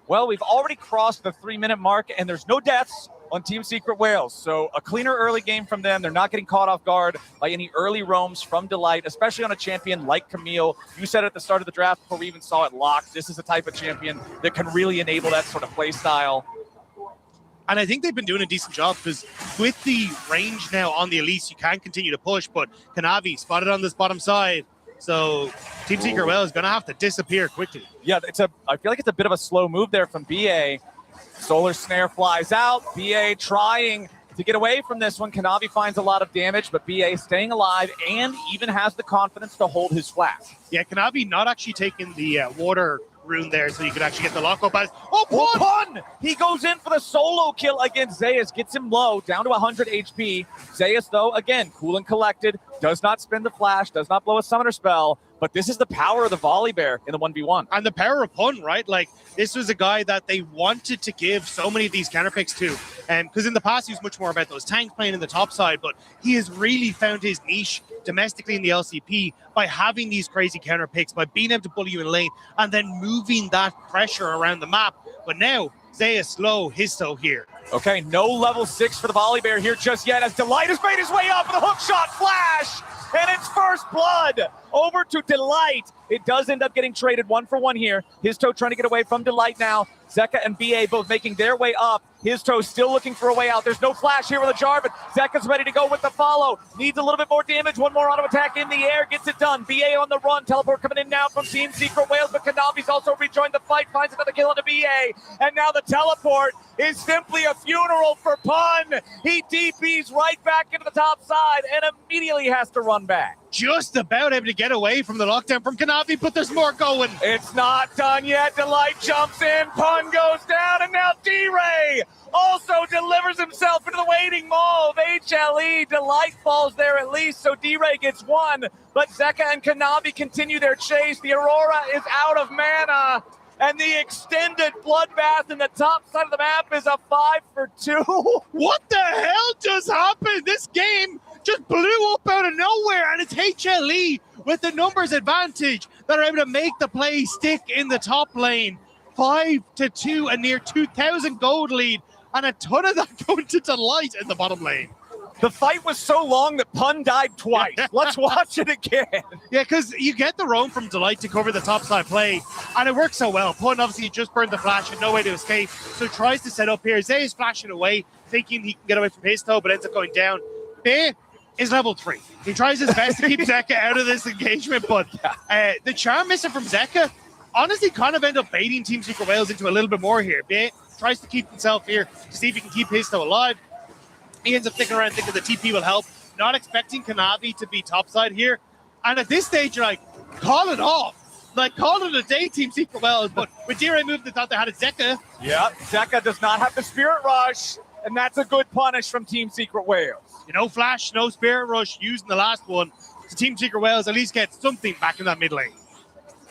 Well, we've already crossed the 3-minute mark, and there's no deaths on Team Secret Wales. So a cleaner early game from them. They're not getting caught off guard by any early roams from Delight, especially on a champion like Camille. You said at the start of the draft before we even saw it locked, this is a type of champion that can really enable that sort of play style. And I think they've been doing a decent job because with the range now on the Elise, you can continue to push, but Kanavi spotted on this bottom side. So Team Secret Wales is going to have to disappear quickly. Yeah, I feel like it's a bit of a slow move there from BA. Solar Snare flies out. BA trying to get away from this one. Kanavi finds a lot of damage, but BA staying alive and even has the confidence to hold his flash. Yeah, Kanavi not actually taking the water rune there so you could actually get the lock up. Pun! He goes in for the solo kill against Zeus, gets him low, down to 100 HP. Zeus, though, again, cool and collected, does not spin the flash, does not blow a summoner spell, but this is the power of the Volley Bear in the 1v1. And the power of Pun, right? Like, this was a guy that they wanted to give so many of these counter picks to. Because in the past, he was much more about those tanks playing in the top side, but he has really found his niche domestically in the LCP by having these crazy counter picks, by being able to bully you in lane, and then moving that pressure around the map. But now, Zeus low, Histo here. Okay, no level 6 for the Volley Bear here just yet, as Delight has made his way up with a hook shot flash, and it's first blood over to Delight. It does end up getting traded 1-for-1 here. Histo trying to get away from Delight now. Zeka and BA both making their way up. Histo still looking for a way out. There's no flash here with a jar, but Zeka's ready to go with the follow. Needs a little bit more damage. One more auto attack in the air. Gets it done. BA on the run. Teleport coming in now from Team Secret Wales, but Kanavi's also rejoined the fight. Finds another kill into BA. And now the teleport is simply a funeral for Pun. He DPs right back into the top side and immediately has to run back. Just about able to get away from the lockdown from Kanavi, but there's more going. It's not done yet. Delight jumps in. Pun goes down, and now D-Ray also delivers himself into the waiting maw of HLE. Delight falls there at least, so D-Ray gets one, but Zeka and Kanavi continue their chase. The Aurora is out of mana, and the extended bloodbath in the top side of the map is a 5-for-2. What the hell just happened? This game just blew up out of nowhere, and it's HLE with the numbers advantage that are able to make the play stick in the top lane. 5-2, a near 2,000 gold lead, and a ton of that going to Delight in the bottom lane. The fight was so long that Pun died twice. Let's watch it again. Yeah, because you get the roam from Delight to cover the topside play, and it works so well. Pun obviously just burned the flash and no way to escape, so tries to set up here. Zay is flashing away, thinking he can get away from his toe, but ends up going down. Bay is level 3. He tries his best to keep Zeka out of this engagement, but the charm missing from Zeka honestly kind of end up baiting Team Secret Wales into a little bit more here. Bay tries to keep himself here to see if he can keep his toe alive. He ends up sticking around thinking the TP will help, not expecting Kanavi to be topside here. And at this stage, you're like, call it off. Like, call it a day, Team Secret Wales. But with D-Ray moved, they thought they had a Zeka. Yeah, Zeka does not have the Spirit Rush, and that's a good punish from Team Secret Wales. You know, Flash, no Spirit Rush used in the last one. So Team Secret Wales at least gets something back in that mid lane.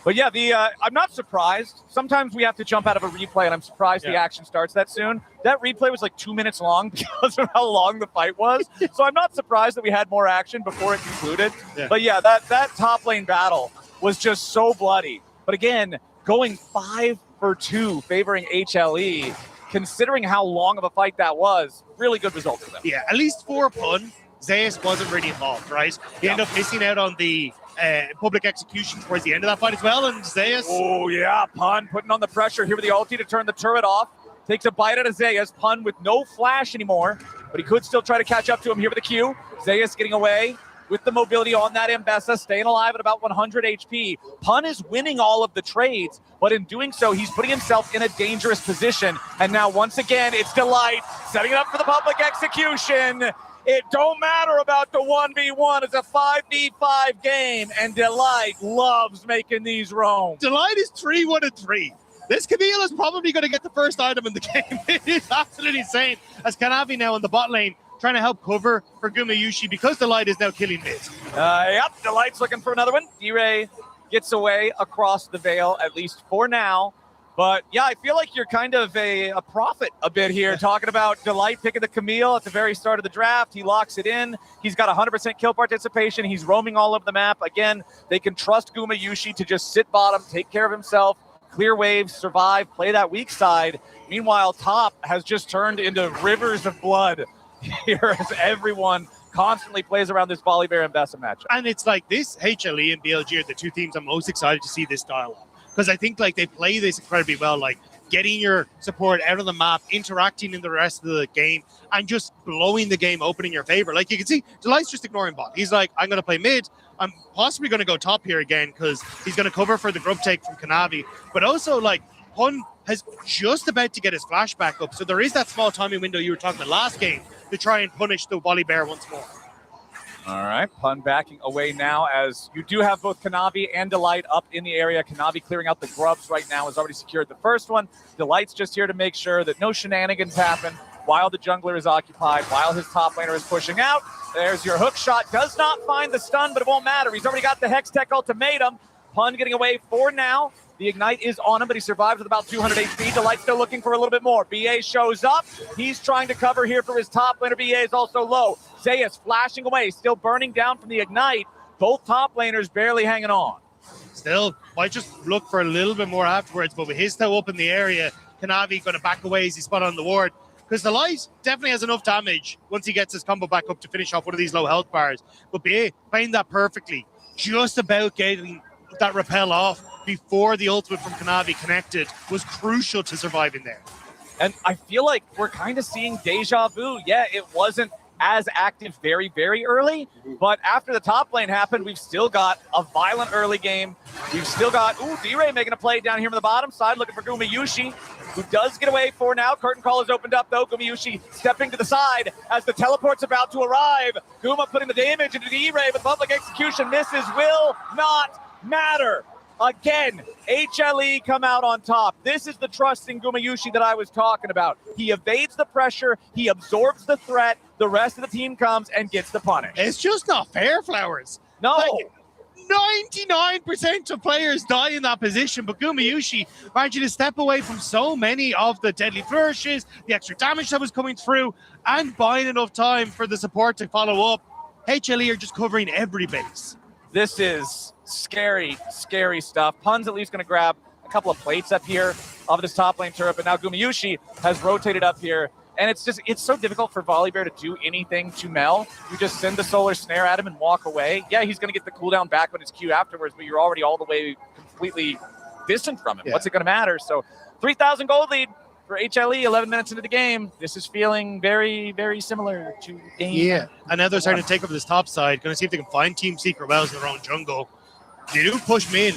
But yeah, I'm not surprised. Sometimes we have to jump out of a replay, and I'm surprised the action starts that soon. That replay was like 2 minutes long because of how long the fight was. So I'm not surprised that we had more action before it concluded. Yeah. But yeah, that top lane battle was just so bloody. But again, going 5-for-2, favoring HLE, considering how long of a fight that was, really good result for them. Yeah, at least for Pun, Zeus wasn't really involved, right? He ended up missing out on the public execution towards the end of that fight as well, and Zeus. Oh yeah, Pun putting on the pressure here with the ulti to turn the turret off. Takes a bite out of Zeus. Pun with no flash anymore, but he could still try to catch up to him here with the Q. Zeus getting away with the mobility on that Mbessa, staying alive at about 100 HP. Pun is winning all of the trades, but in doing so, he's putting himself in a dangerous position. And now once again, it's Delight setting it up for the public execution. It don't matter about the 1v1. It's a 5v5 game, and Delight loves making these roams. Delight is 3-1-3. This Camille is probably going to get the first item in the game. It is absolutely insane. As Kanavi now in the bot lane, trying to help cover for Gumayushi because Delight is now killing mid. Yep, Delight's looking for another one. D-Ray gets away across the veil, at least for now. But yeah, I feel like you're kind of a prophet a bit here, talking about Delight picking the Camille at the very start of the draft. He locks it in. He's got 100% kill participation. He's roaming all over the map. Again, they can trust Gumayusi to just sit bottom, take care of himself, clear waves, survive, play that weak side. Meanwhile, top has just turned into rivers of blood here as everyone constantly plays around this Volibear and Bessa matchup. And it's like this HLE and BLG are the two teams I'm most excited to see this style of. Because I think like they play this incredibly well, like getting your support out of the map, interacting in the rest of the game, and just blowing the game open in your favor. Like you can see, Delight's just ignoring bot. He's like, I'm going to play mid. I'm possibly going to go top here again because he's going to cover for the grub take from Kanavi. But also, like, Pun has just about to get his flashback up. So there is that small timing window you were talking about last game to try and punish the Volibear once more. All right, Pun backing away now as you do have both Kanavi and Delight up in the area. Kanavi clearing out the grubs right now has already secured the first one. Delight's just here to make sure that no shenanigans happen while the jungler is occupied, while his top laner is pushing out. There's your hook shot. Does not find the stun, but it won't matter. He's already got the Hex Tech ultimatum. Pun getting away for now. The Ignite is on him, but he survives with about 200 HP. Delight still looking for a little bit more. BA shows up. He's trying to cover here for his top laner. BA is also low. Zeus flashing away, still burning down from the Ignite. Both top laners barely hanging on. Still, might just look for a little bit more afterwards, but with his toe up in the area, Kanavi going to back away as he spot on the ward. Because the Light definitely has enough damage once he gets his combo back up to finish off one of these low health bars. But BA playing that perfectly, just about getting that repel off before the ultimate from Kanavi connected was crucial to surviving there. And I feel like we're kind of seeing deja vu. Yeah, it wasn't as active very, very early, but after the top lane happened, we've still got a violent early game. We've still got, D-Ray making a play down here on the bottom side, looking for Gumayusi, who does get away for now. Curtain call has opened up, though. Gumayusi stepping to the side as the teleport's about to arrive. Guma putting the damage into D-Ray, but public execution misses, will not matter. Again, HLE come out on top. This is the trust in Gumayusi that I was talking about. He evades the pressure, he absorbs the threat, the rest of the team comes and gets the punish. It's just not fair, Flowers. No. Like, 99% of players die in that position, but Gumayusi managed to step away from so many of the deadly flourishes, the extra damage that was coming through, and buying enough time for the support to follow up. HLE are just covering every base. This is scary, scary stuff. Pun's at least going to grab a couple of plates up here of this top lane turret, but now Gumayusi has rotated up here. And it's so difficult for Volibear to do anything to Mel. You just send the solar snare at him and walk away. Yeah, he's going to get the cooldown back on his Q afterwards, but you're already all the way completely distant from him. Yeah. What's it going to matter? So 3,000 gold lead for HLE, 11 minutes into the game. This is feeling very, very similar to game. Yeah, and now they're starting to take over this top side. Going to see if they can find Team Secret Wells in their own jungle. They do push mid.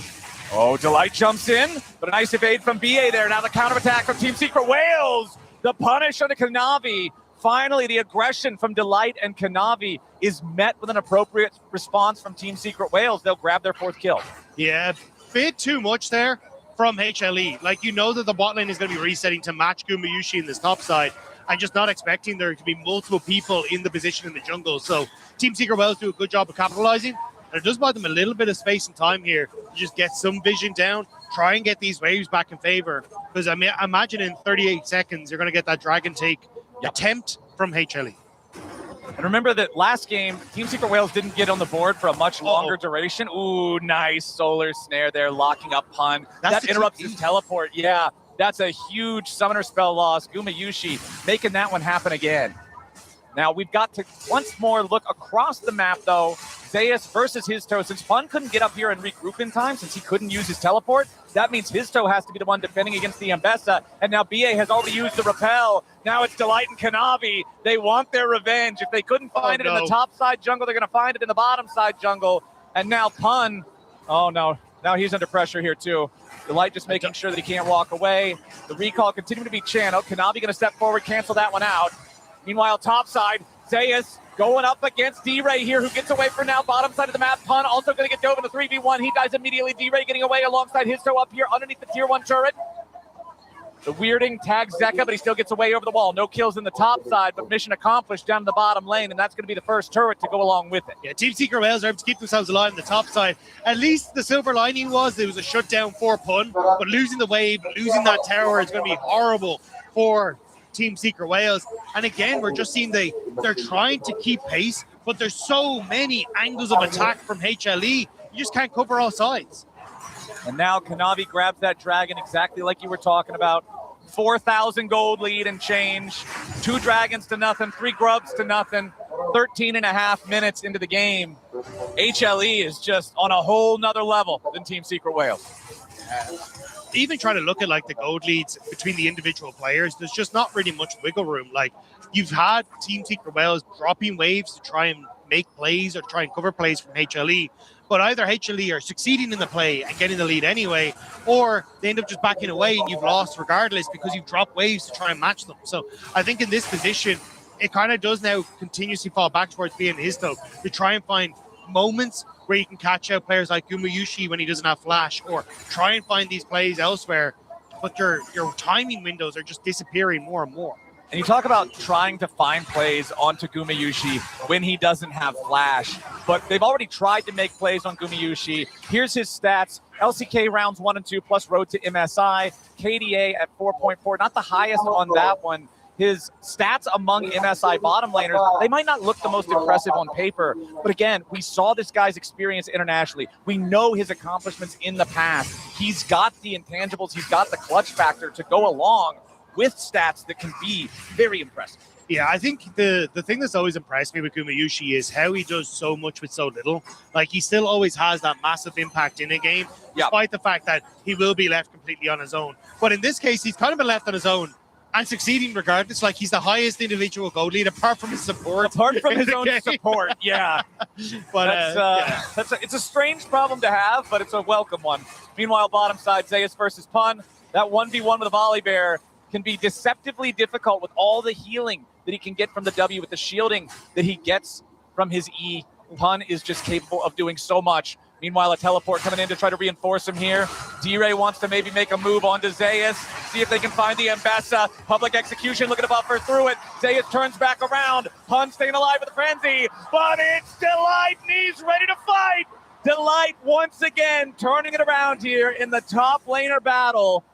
Oh, Delight jumps in, but a nice evade from BA there. Now the counterattack from Team Secret Wales. The punish on the Kanavi. Finally, the aggression from Delight and Kanavi is met with an appropriate response from Team Secret Wales. They'll grab their fourth kill. Yeah, bit too much there from HLE. Like, you know that the bot lane is going to be resetting to match Gumayusi in this top side, and just not expecting there to be multiple people in the position in the jungle. So Team Secret Wells do a good job of capitalizing, and it does buy them a little bit of space and time here to just get some vision down, try and get these waves back in favor. Because I imagine in 38 seconds, you're going to get that dragon take attempt from HLE. And remember that last game, Team Secret Wales didn't get on the board for a much longer duration. Ooh, nice solar snare there, locking up Pun. That interrupts his teleport. Yeah, that's a huge summoner spell loss. Gumayusi making that one happen again. Now we've got to once more look across the map, though. Zeus versus his toe. Since Pun couldn't get up here and regroup in time, since he couldn't use his teleport, that means his toe has to be the one defending against the Mbessa. And now BA has already used the repel. Now it's Delight and Kanavi. They want their revenge. If they couldn't find it in the top side jungle, they're going to find it in the bottom side jungle. And now Pun, oh no, now he's under pressure here too. Delight just making sure that he can't walk away. The recall continuing to be channeled. Kanavi going to step forward, cancel that one out. Meanwhile, top side, Zeus going up against D-Ray here, who gets away for now. Bottom side of the map, Pun also going to get dove in the 3v1. He dies immediately. D-Ray getting away alongside his toe up here underneath the tier 1 turret. The weirding tags Zeka, but he still gets away over the wall. No kills in the top side, but mission accomplished down in the bottom lane, and that's going to be the first turret to go along with it. Yeah, Team Secret Wales are able to keep themselves alive on the top side. At least the silver lining was there was a shutdown for Pun, but losing the wave, losing that tower is going to be horrible for Team Secret Wales. And again, we're just seeing they're trying to keep pace, but there's so many angles of attack from HLE, you just can't cover all sides. And now Kanavi grabs that dragon exactly like you were talking about. 4,000 gold lead and change. 2 dragons to nothing, 3 grubs to nothing. 13 and a half minutes into the game. HLE is just on a whole nother level than Team Secret Wales. Even trying to look at like the gold leads between the individual players, there's just not really much wiggle room. Like you've had Team Secret Wales dropping waves to try and make plays or try and cover plays from HLE, but either HLE are succeeding in the play and getting the lead anyway, or they end up just backing away and you've lost regardless because you've dropped waves to try and match them. So I think in this position, it kind of does now continuously fall back towards being Histo to try and find moments where you can catch out players like Gumayushi when he doesn't have flash, or try and find these plays elsewhere, but your timing windows are just disappearing more and more. And you talk about trying to find plays onto Gumayushi when he doesn't have flash, but they've already tried to make plays on Gumayushi. Here's his stats. LCK rounds 1 and 2 plus road to MSI. KDA at 4.4, not the highest on that one. His stats among MSI bottom laners, they might not look the most impressive on paper, but again, we saw this guy's experience internationally. We know his accomplishments in the past. He's got the intangibles, he's got the clutch factor to go along with stats that can be very impressive. Yeah, I think the thing that's always impressed me with Gumayushi is how he does so much with so little. Like, he still always has that massive impact in a game, despite the fact that he will be left completely on his own. But in this case, he's kind of been left on his own and succeeding regardless. Like, he's the highest individual gold lead apart from his support. Apart from his own support, yeah. But it's a strange problem to have, but it's a welcome one. Meanwhile, bottom side, Zeus versus Pun. That 1v1 with a volley bear can be deceptively difficult with all the healing that he can get from the W, with the shielding that he gets from his E. Pun is just capable of doing so much. Meanwhile, a teleport coming in to try to reinforce him here. D-Ray wants to maybe make a move onto Zeus, see if they can find the Mbessa. Public execution, looking to buffer through it. Zeus turns back around. Pun staying alive with the frenzy, but it's Delight, and he's ready to fight. Delight once again turning it around here in the top laner battle.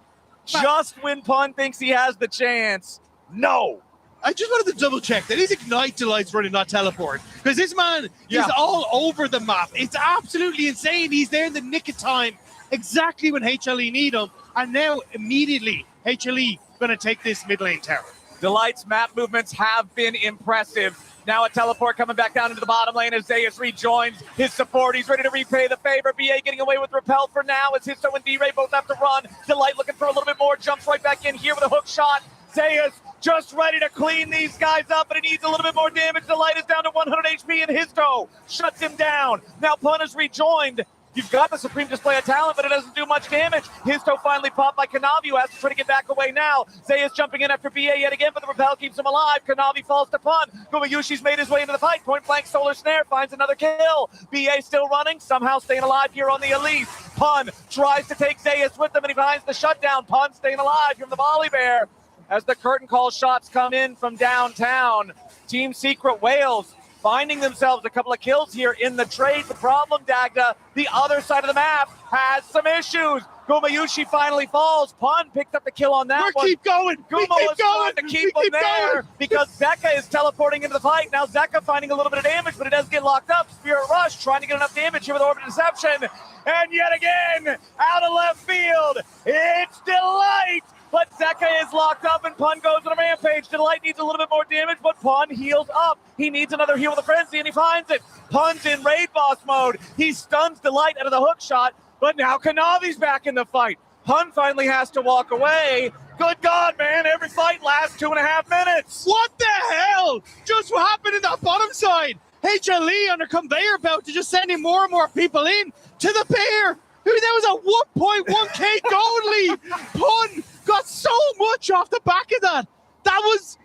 Just when Pun thinks he has the chance. No. I just wanted to double check that his Ignite Delight's running, not Teleport. Because this man is all over the map. It's absolutely insane. He's there in the nick of time, exactly when HLE need him. And now, immediately, HLE going to take this mid lane tower. Delight's map movements have been impressive. Now a teleport coming back down into the bottom lane as Zeus rejoins his support. He's ready to repay the favor. BA getting away with Repel for now as Histo and D-Ray both have to run. Delight looking for a little bit more. Jumps right back in here with a hook shot. Zeus just ready to clean these guys up, but he needs a little bit more damage. Delight is down to 100 HP and Histo shuts him down. Now Pun is rejoined. You've got the Supreme Display of Talent, but it doesn't do much damage. Histo finally popped by Kanavi, who has to try to get back away now. Zeus jumping in after BA yet again, but the Repel keeps him alive. Kanavi falls to Pun. Gumayushi's made his way into the fight. Point blank Solar Snare finds another kill. BA still running, somehow staying alive here on the Elise. Pun tries to take Zeus with him, and he finds the shutdown. Pun staying alive from the volley bear. As the curtain call shots come in from downtown, Team Secret Wales finding themselves a couple of kills here in the trade. The problem, Dagda, the other side of the map has some issues. Gumayushi finally falls. Pun picked up the kill on that one. Keep going. Guma was trying to keep him there because Zeka is teleporting into the fight. Now Zeka finding a little bit of damage, but it does get locked up. Spirit Rush trying to get enough damage here with Orbit Deception. And yet again, out of left field, it's Delight. But Zeka is locked up and Pun goes on a rampage. Delight needs a little bit more damage, but Pun heals up. He needs another heal with a frenzy, and he finds it. Pun's in raid boss mode. He stuns Delight out of the hook shot, but now Kanavi's back in the fight. Pun finally has to walk away. Good God, man, every fight lasts 2.5 minutes. What the hell just happened in that bottom side? HLE on a conveyor belt to just sending more and more people in to the pair. That was a 1.1k gold lead. Pun got so much off the back of that. That was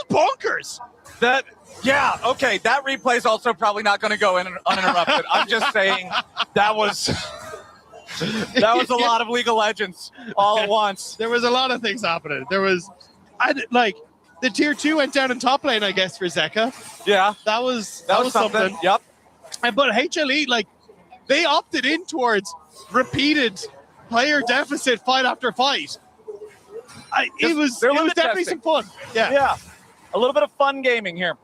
bonkers. That replay is also probably not going to go in uninterrupted. I'm just saying that was That was a lot of League of Legends all at once. There was a lot of things happening. There was, like, the tier 2 went down in top lane, I guess, for Zeka. Yeah. That was something. Yep. But HLE, like, they opted in towards repeated player deficit fight after fight. It was definitely some fun. Yeah. Yeah. A little bit of fun gaming here.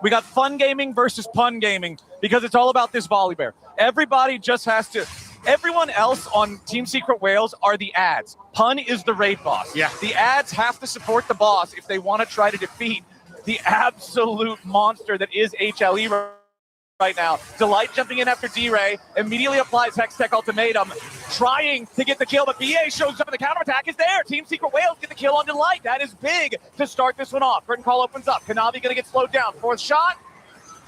We got fun gaming versus pun gaming because it's all about this volley bear. Everybody just has to. Everyone else on Team Secret Whales are the ads. Pun is the raid boss. Yeah. The ads have to support the boss if they want to try to defeat the absolute monster that is HLE right now. Delight jumping in after D-Ray, immediately applies Hextech Ultimatum, trying to get the kill, but BA shows up and the counterattack is there. Team Secret Whales get the kill on Delight. That is big to start this one off. Curtain call opens up. Kanavi gonna get slowed down. Fourth shot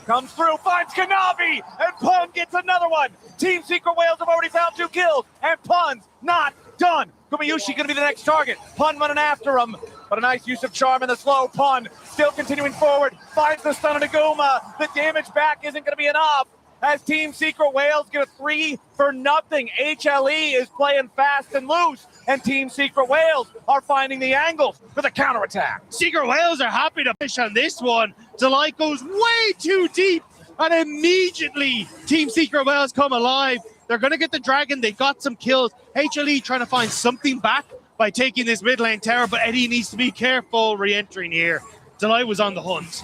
comes through, finds Kanavi, and Pun gets another one. Team Secret Whales have already found 2 kills, and Pun's not done. Gumayushi gonna be the next target. Pun running after him, but a nice use of charm in the slow. Pun still continuing forward, finds the stun of Naguma. The damage back isn't gonna be enough as Team Secret Whales get a 3-0. HLE is playing fast and loose, and Team Secret Whales are finding the angles for the counterattack. Secret Whales are happy to fish on this one. Delight goes way too deep, and immediately Team Secret Whales come alive. They're going to get the dragon. They got some kills. HLE trying to find something back by taking this mid lane tower, but Eddie needs to be careful re-entering here. Delight was on the hunt.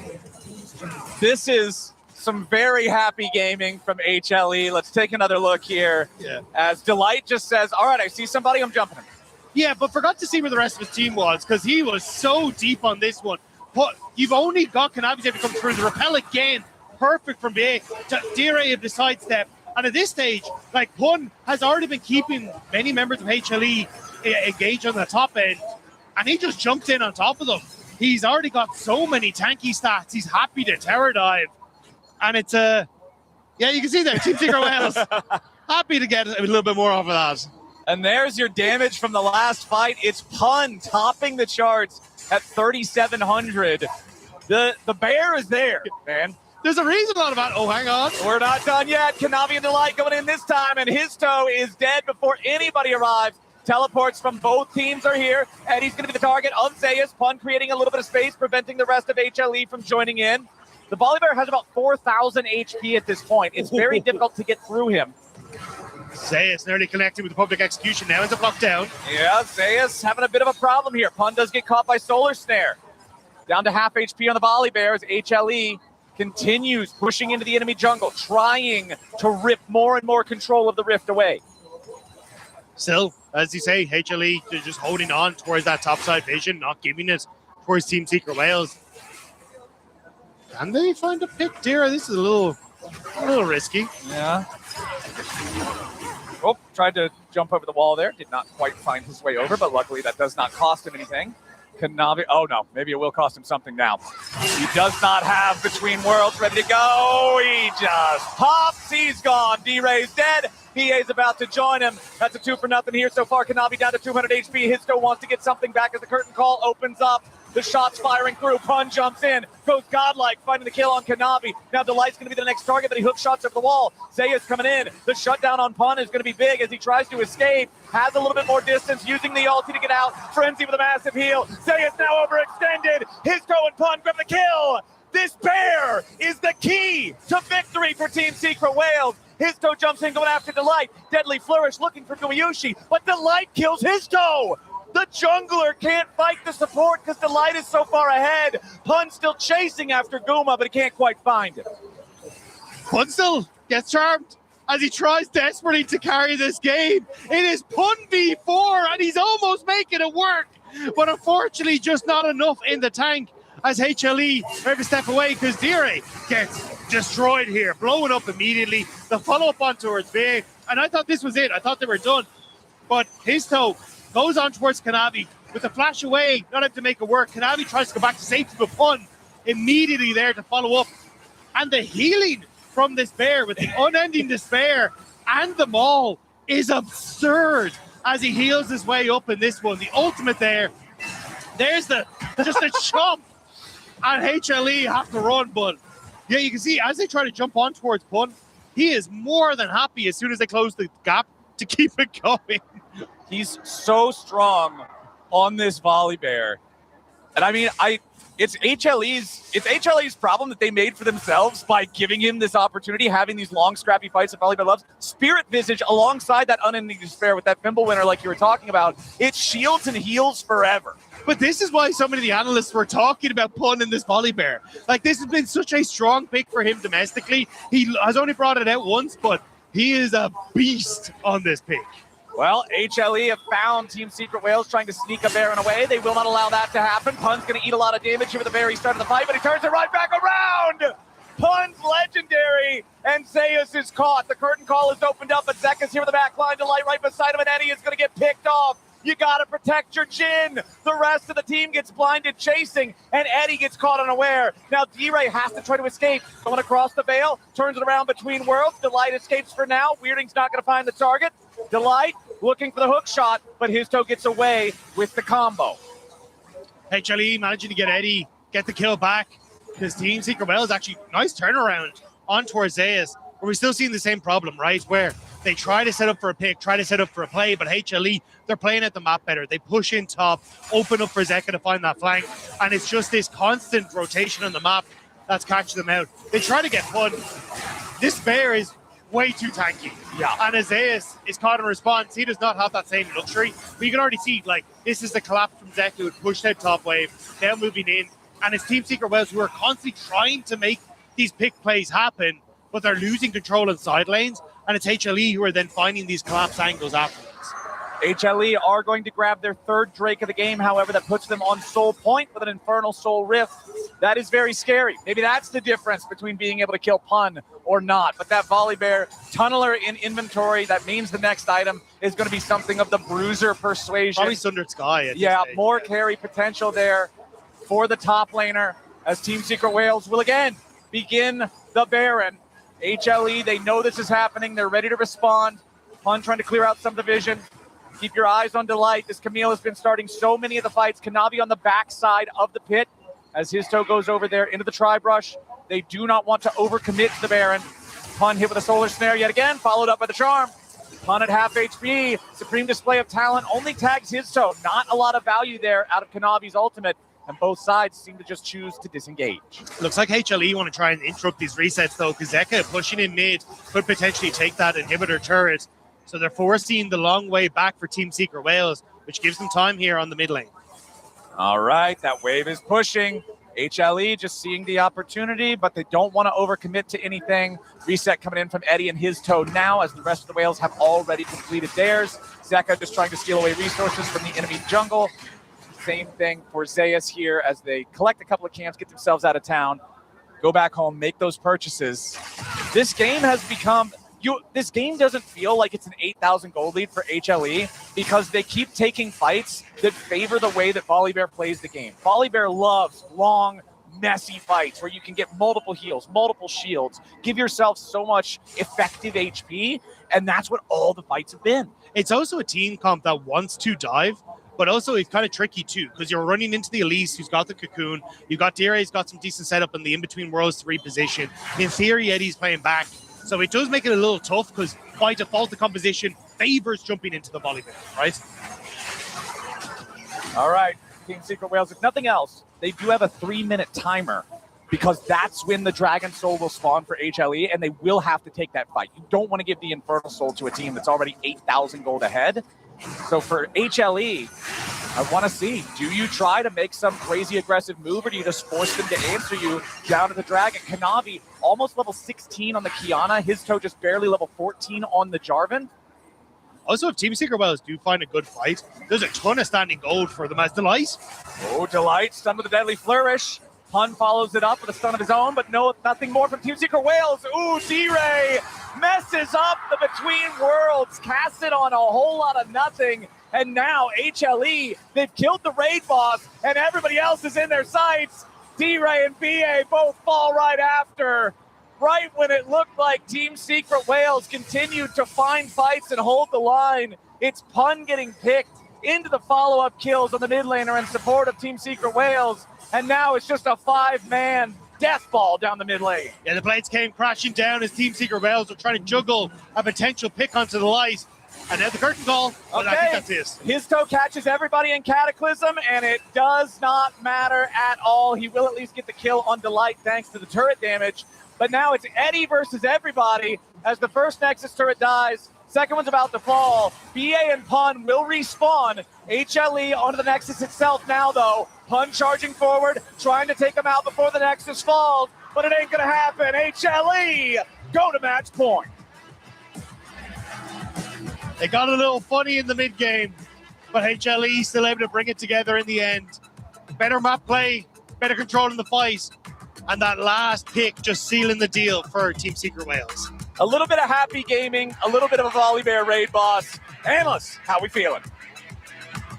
This is some very happy gaming from HLE. Let's take another look here. Yeah. As Delight just says, all right, I see somebody, I'm jumping him. Yeah, but forgot to see where the rest of his team was because he was so deep on this one. But you've only got Kanavi to come through. The repel again, perfect from BA. D-Ray of the sidestep. And at this stage, like, Pun has already been keeping many members of HLE engaged on the top end, and he just jumped in on top of them. He's already got so many tanky stats. He's happy to tower dive. And it's yeah, you can see there, Team Secret Whales happy to get a little bit more off of that. And there's your damage from the last fight. It's Pun topping the charts at 3,700. The bear is there, man. There's a reason a lot about. Oh, hang on. We're not done yet. Kanavi and Delight going in this time, and his toe is dead before anybody arrives. Teleports from both teams are here. Eddie's going to be the target of Zeus. Pun creating a little bit of space, preventing the rest of HLE from joining in. The Volley Bear has about 4,000 HP at this point. It's very difficult to get through him. Zeus nearly connected with the public execution now. Ends up locked down. Yeah, Zeus having a bit of a problem here. Pun does get caught by Solar Snare. Down to half HP on the Volley Bears. HLE continues pushing into the enemy jungle, trying to rip more and more control of the Rift away. Still, as you say, HLE just holding on towards that topside vision, not giving it towards Team Secret Whales. Can they find a pick, Dira? This is a little risky. Yeah. Oh, tried to jump over the wall there. Did not quite find his way over, but luckily that does not cost him anything. Kanavi, oh no, maybe it will cost him something now. He does not have Between Worlds ready to go. He just pops, he's gone. D-Ray's dead. BA's about to join him. That's a 2-0 here so far. Kanavi down to 200 HP. Histo wants to get something back as the curtain call opens up. The shots firing through. Pun jumps in. Goes godlike, finding the kill on Kanavi. Now Delight's going to be the next target, but he hook shots over the wall. Zeus coming in. The shutdown on Pun is going to be big as he tries to escape. Has a little bit more distance, using the ulti to get out. Frenzy with a massive heal. Zeus now overextended. Histo and Pun grab the kill. This bear is the key to victory for Team Secret Whales. Histo jumps in, going after Delight. Deadly Flourish looking for Gumayushi, but Delight kills Histo. The jungler can't fight the support because Delight is so far ahead. Pun still chasing after Guma, but he can't quite find him. Pun still gets charmed as he tries desperately to carry this game. It is Pun v4, and he's almost making it work. But unfortunately, just not enough in the tank as HLE every step away because Dire gets destroyed here, blowing up immediately. The follow-up on towards B, and I thought this was it. I thought they were done. But Histo goes on towards Kanavi with a flash away, not able to make it work. Kanavi tries to go back to safety, but Pun immediately there to follow up. And the healing from this bear with the unending despair and the maul is absurd as he heals his way up in this one. The ultimate there. There's just a chomp, and HLE have to run, but yeah, you can see as they try to jump on towards Pun, he is more than happy as soon as they close the gap to keep it going. He's so strong on this volley bear. And I mean, it's HLE's problem that they made for themselves by giving him this opportunity, having these long, scrappy fights that volley bear loves. Spirit Visage alongside that Unending Despair with that Fimble winner like you were talking about, it shields and heals forever. But this is why so many of the analysts were talking about Pun in this volley bear. Like, this has been such a strong pick for him domestically. He has only brought it out once, but he is a beast on this pick. Well, HLE have found Team Secret Whales trying to sneak a Baron away. They will not allow that to happen. Pun's going to eat a lot of damage here with the very start of the fight, but he turns it right back around. Pun's legendary, and Zeus is caught. The curtain call is opened up, but Zeka's here with the back line. Delight right beside him, and Eddie is going to get picked off. You got to protect your Jhin. The rest of the team gets blinded chasing, and Eddie gets caught unaware. Now D-Ray has to try to escape. Going across the veil, turns it around between worlds. Delight escapes for now. Weirding's not going to find the target. Delight looking for the hook shot, but his toe gets away with the combo. HLE managing to get Eddie, get the kill back. Because Team Secret Whales actually nice turnaround on towards Zeus. But we're still seeing the same problem, right? Where they try to set up for a pick, try to set up for a play, but HLE, they're playing at the map better. They push in top, open up for Zeka to find that flank, and it's just this constant rotation on the map that's catching them out. They try to get Pun. This bear is way too tanky. Yeah. And Zeus is caught in response. He does not have that same luxury. But you can already see, like, this is the collapse from Zeka who pushed out top wave, now moving in. And it's Team Secret Whales who are constantly trying to make these pick plays happen, but they're losing control in side lanes. And it's HLE who are then finding these collapse angles afterwards. HLE are going to grab their third Drake of the game, however, that puts them on Soul Point with an Infernal Soul Rift. That is very scary. Maybe that's the difference between being able to kill Pun or not. But that Volley Bear, Tunneler in inventory, that means the next item is going to be something of the Bruiser Persuasion. Probably Sundered Sky. Yeah, more carry potential there for the top laner as Team Secret Whales will again begin the Baron. HLE, they know this is happening. They're ready to respond. Pun trying to clear out some of the vision. Keep your eyes on Delight. This Camille has been starting so many of the fights. Kanavi on the backside of the pit as his toe goes over there into the Tri-Brush. They do not want to overcommit to the Baron. Pun hit with a Solar Snare yet again, followed up by the Charm. Pun at half HP. Supreme Display of Talent only tags his toe. Not a lot of value there out of Kanavi's ultimate. And both sides seem to just choose to disengage. Looks like HLE want to try and interrupt these resets, though, because Zeka pushing in mid could potentially take that inhibitor turret. So they're forcing the long way back for Team Secret Whales, which gives them time here on the mid lane. All right, that wave is pushing. HLE just seeing the opportunity, but they don't want to overcommit to anything. Reset coming in from Eddie and his toe now as the rest of the Whales have already completed theirs. Zeka just trying to steal away resources from the enemy jungle. Same thing for Zeus here as they collect a couple of camps, get themselves out of town, go back home, make those purchases. This game has become... This game doesn't feel like it's an 8,000 gold lead for HLE because they keep taking fights that favor the way that Volley Bear plays the game. Volley Bear loves long, messy fights where you can get multiple heals, multiple shields, give yourself so much effective HP, and that's what all the fights have been. It's also a team comp that wants to dive, but also it's kind of tricky too, because you're running into the Elise who's got the Cocoon. You've got Dira's got some decent setup in the in-between worlds to reposition. In theory, Eddie's playing back. So it does make it a little tough because by default, the composition favors jumping into the Volley Bear, right? All right, Team Secret Whales, if nothing else, they do have a 3-minute timer because that's when the Dragon Soul will spawn for HLE, and they will have to take that fight. You don't want to give the Infernal Soul to a team that's already 8,000 gold ahead. So for HLE, I want to see, do you try to make some crazy aggressive move, or do you just force them to answer you down to the Dragon? Kanavi, almost level 16 on the Kiana. His toe just barely level 14 on the Jarvan. Also, if Team Secret Whales do find a good fight, there's a ton of standing gold for them as Delight. Oh, Delight, stunned with a deadly flourish. Pun follows it up with a stun of his own, but nothing more from Team Secret Whales. Ooh, D-Ray messes up the Between Worlds, casts it on a whole lot of nothing. And now HLE, they've killed the raid boss, and everybody else is in their sights. D-Ray and BA both fall right after. Right when it looked like Team Secret Whales continued to find fights and hold the line, it's Pun getting picked into the follow-up kills on the mid laner in support of Team Secret Whales. And now it's just a 5-man death ball down the mid lane. Yeah, the blades came crashing down as Team Secret Whales were trying to juggle a potential pick onto the light. And now the curtain call. But I think that's it. His toe catches everybody in Cataclysm, and it does not matter at all. He will at least get the kill on Delight thanks to the turret damage. But now it's Eddie versus everybody as the first Nexus turret dies. Second one's about to fall. BA and Pun will respawn. HLE onto the Nexus itself now, though. Pun charging forward, trying to take him out before the Nexus falls. But it ain't going to happen. HLE go to match point. It got a little funny in the mid-game, but HLE still able to bring it together in the end. Better map play, better control in the fight, and that last pick just sealing the deal for Team Secret Wales. A little bit of happy gaming, a little bit of a Volley Bear raid boss. Analysts, how we feeling?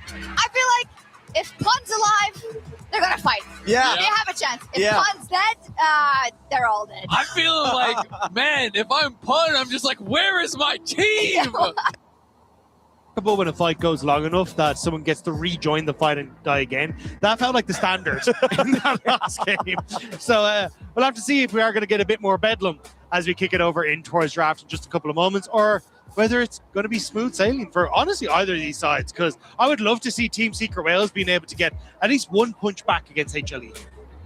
I feel like if Pun's alive, they're going to fight. Yeah. They have a chance. If Pun's dead, they're all dead. I'm feeling like, man, if I'm Pun, I'm just like, where is my team? When a fight goes long enough that someone gets to rejoin the fight and die again. That felt like the standard in that last game. So we'll have to see if we are going to get a bit more bedlam as we kick it over in towards draft in just a couple of moments, or whether it's going to be smooth sailing for honestly either of these sides, because I would love to see Team Secret Wales being able to get at least one punch back against HLE.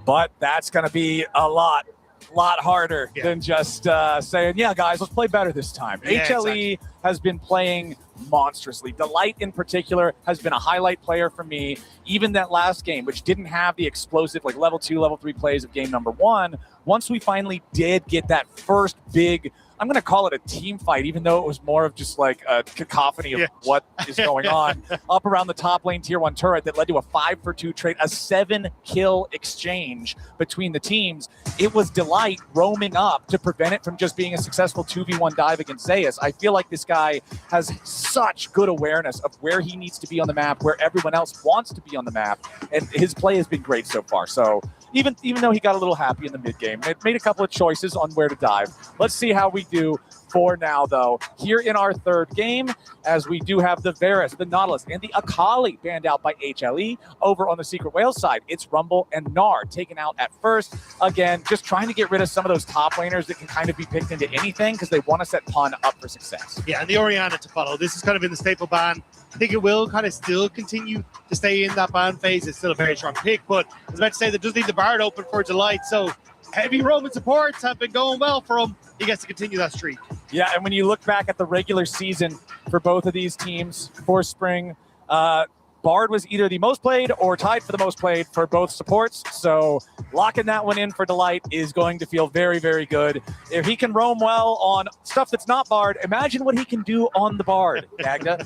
But that's going to be a lot harder than just saying, yeah, guys, let's play better this time. Yeah, HLE has been playing monstrously. Delight in particular has been a highlight player for me. Even that last game, which didn't have the explosive like level 2, level 3 plays of game number 1, once we finally did get that first big, I'm going to call it a team fight, even though it was more of just like a cacophony of what is going on up around the top lane tier 1 turret that led to a 5-for-2 trade, a 7-kill exchange between the teams. It was Delight roaming up to prevent it from just being a successful 2v1 dive against Zeus. I feel like this guy has such good awareness of where he needs to be on the map, where everyone else wants to be on the map, and his play has been great so far. So even though he got a little happy in the mid game, it made a couple of choices on where to dive. Let's see how we do for now, though, here in our third game, as we do have the Varus, the Nautilus, and the Akali banned out by HLE. Over on the Secret Wales side, it's Rumble and Gnar taken out at first. Again, just trying to get rid of some of those top laners that can kind of be picked into anything because they want to set Pun up for success. Yeah, and the Orianna to follow. This is kind of in the staple ban. I think it will kind of still continue to stay in that ban phase. It's still a very strong pick, but I was about to say that does leave the Bard open for Delight, so heavy Roman supports have been going well for him. He gets to continue that streak. Yeah, and when you look back at the regular season for both of these teams for spring, Bard was either the most played or tied for the most played for both supports. So locking that one in for Delight is going to feel very, very good. If he can roam well on stuff that's not Bard, imagine what he can do on the Bard, Magda.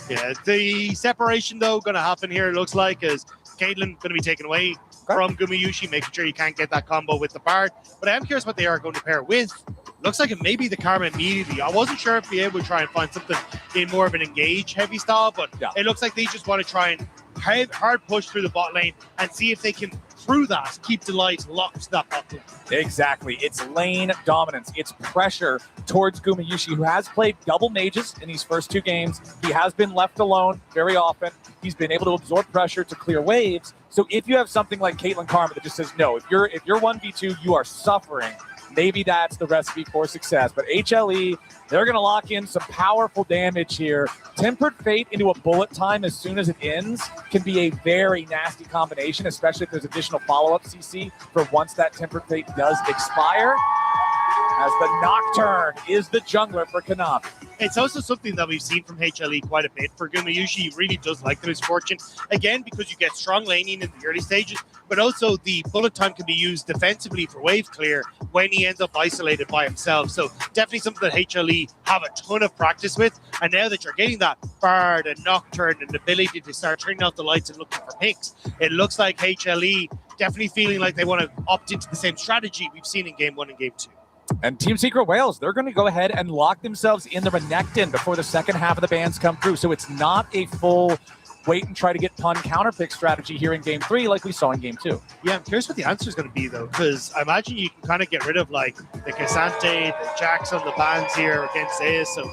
Yeah, the separation, though, going to happen here, it looks like, is Caitlyn going to be taken away from Gumayushi, making sure you can't get that combo with the Bard. But I am curious what they are going to pair with. Looks like it may be the Karma immediately. I wasn't sure if we able to try and find something in more of an engage heavy style, but it looks like they just want to try and hard push through the bot lane and see if they can, through that, keep Delight locked to that bot lane. Exactly. It's lane dominance. It's pressure towards Gumayushi, who has played double mages in these first 2 games. He has been left alone very often. He's been able to absorb pressure to clear waves. So if you have something like Caitlyn Karma that just says, no, if you're 1v2, you are suffering, maybe that's the recipe for success. But HLE, they're going to lock in some powerful damage here. Tempered Fate into a bullet time as soon as it ends can be a very nasty combination, especially if there's additional follow-up CC for once that Tempered Fate does expire. As the Nocturne is the jungler for Kanaf. It's also something that we've seen from HLE quite a bit. For Gumayushi, he really does like the misfortune. Again, because you get strong laning in the early stages, but also the bullet time can be used defensively for wave clear when he ends up isolated by himself. So definitely something that HLE have a ton of practice with. And now that you're getting that Bard and Nocturne and the ability to start turning out the lights and looking for picks, it looks like HLE definitely feeling like they want to opt into the same strategy we've seen in Game 1 and Game 2. And Team Secret Wales, they're going to go ahead and lock themselves in the Renekton before the second half of the bans come through. So it's not a full wait and try to get Pun counterpick strategy here in Game 3 like we saw in Game 2. Yeah, I'm curious what the answer is going to be, though, because I imagine you can kind of get rid of, like, the Cassante, the Jax on the bans here against Zeus. So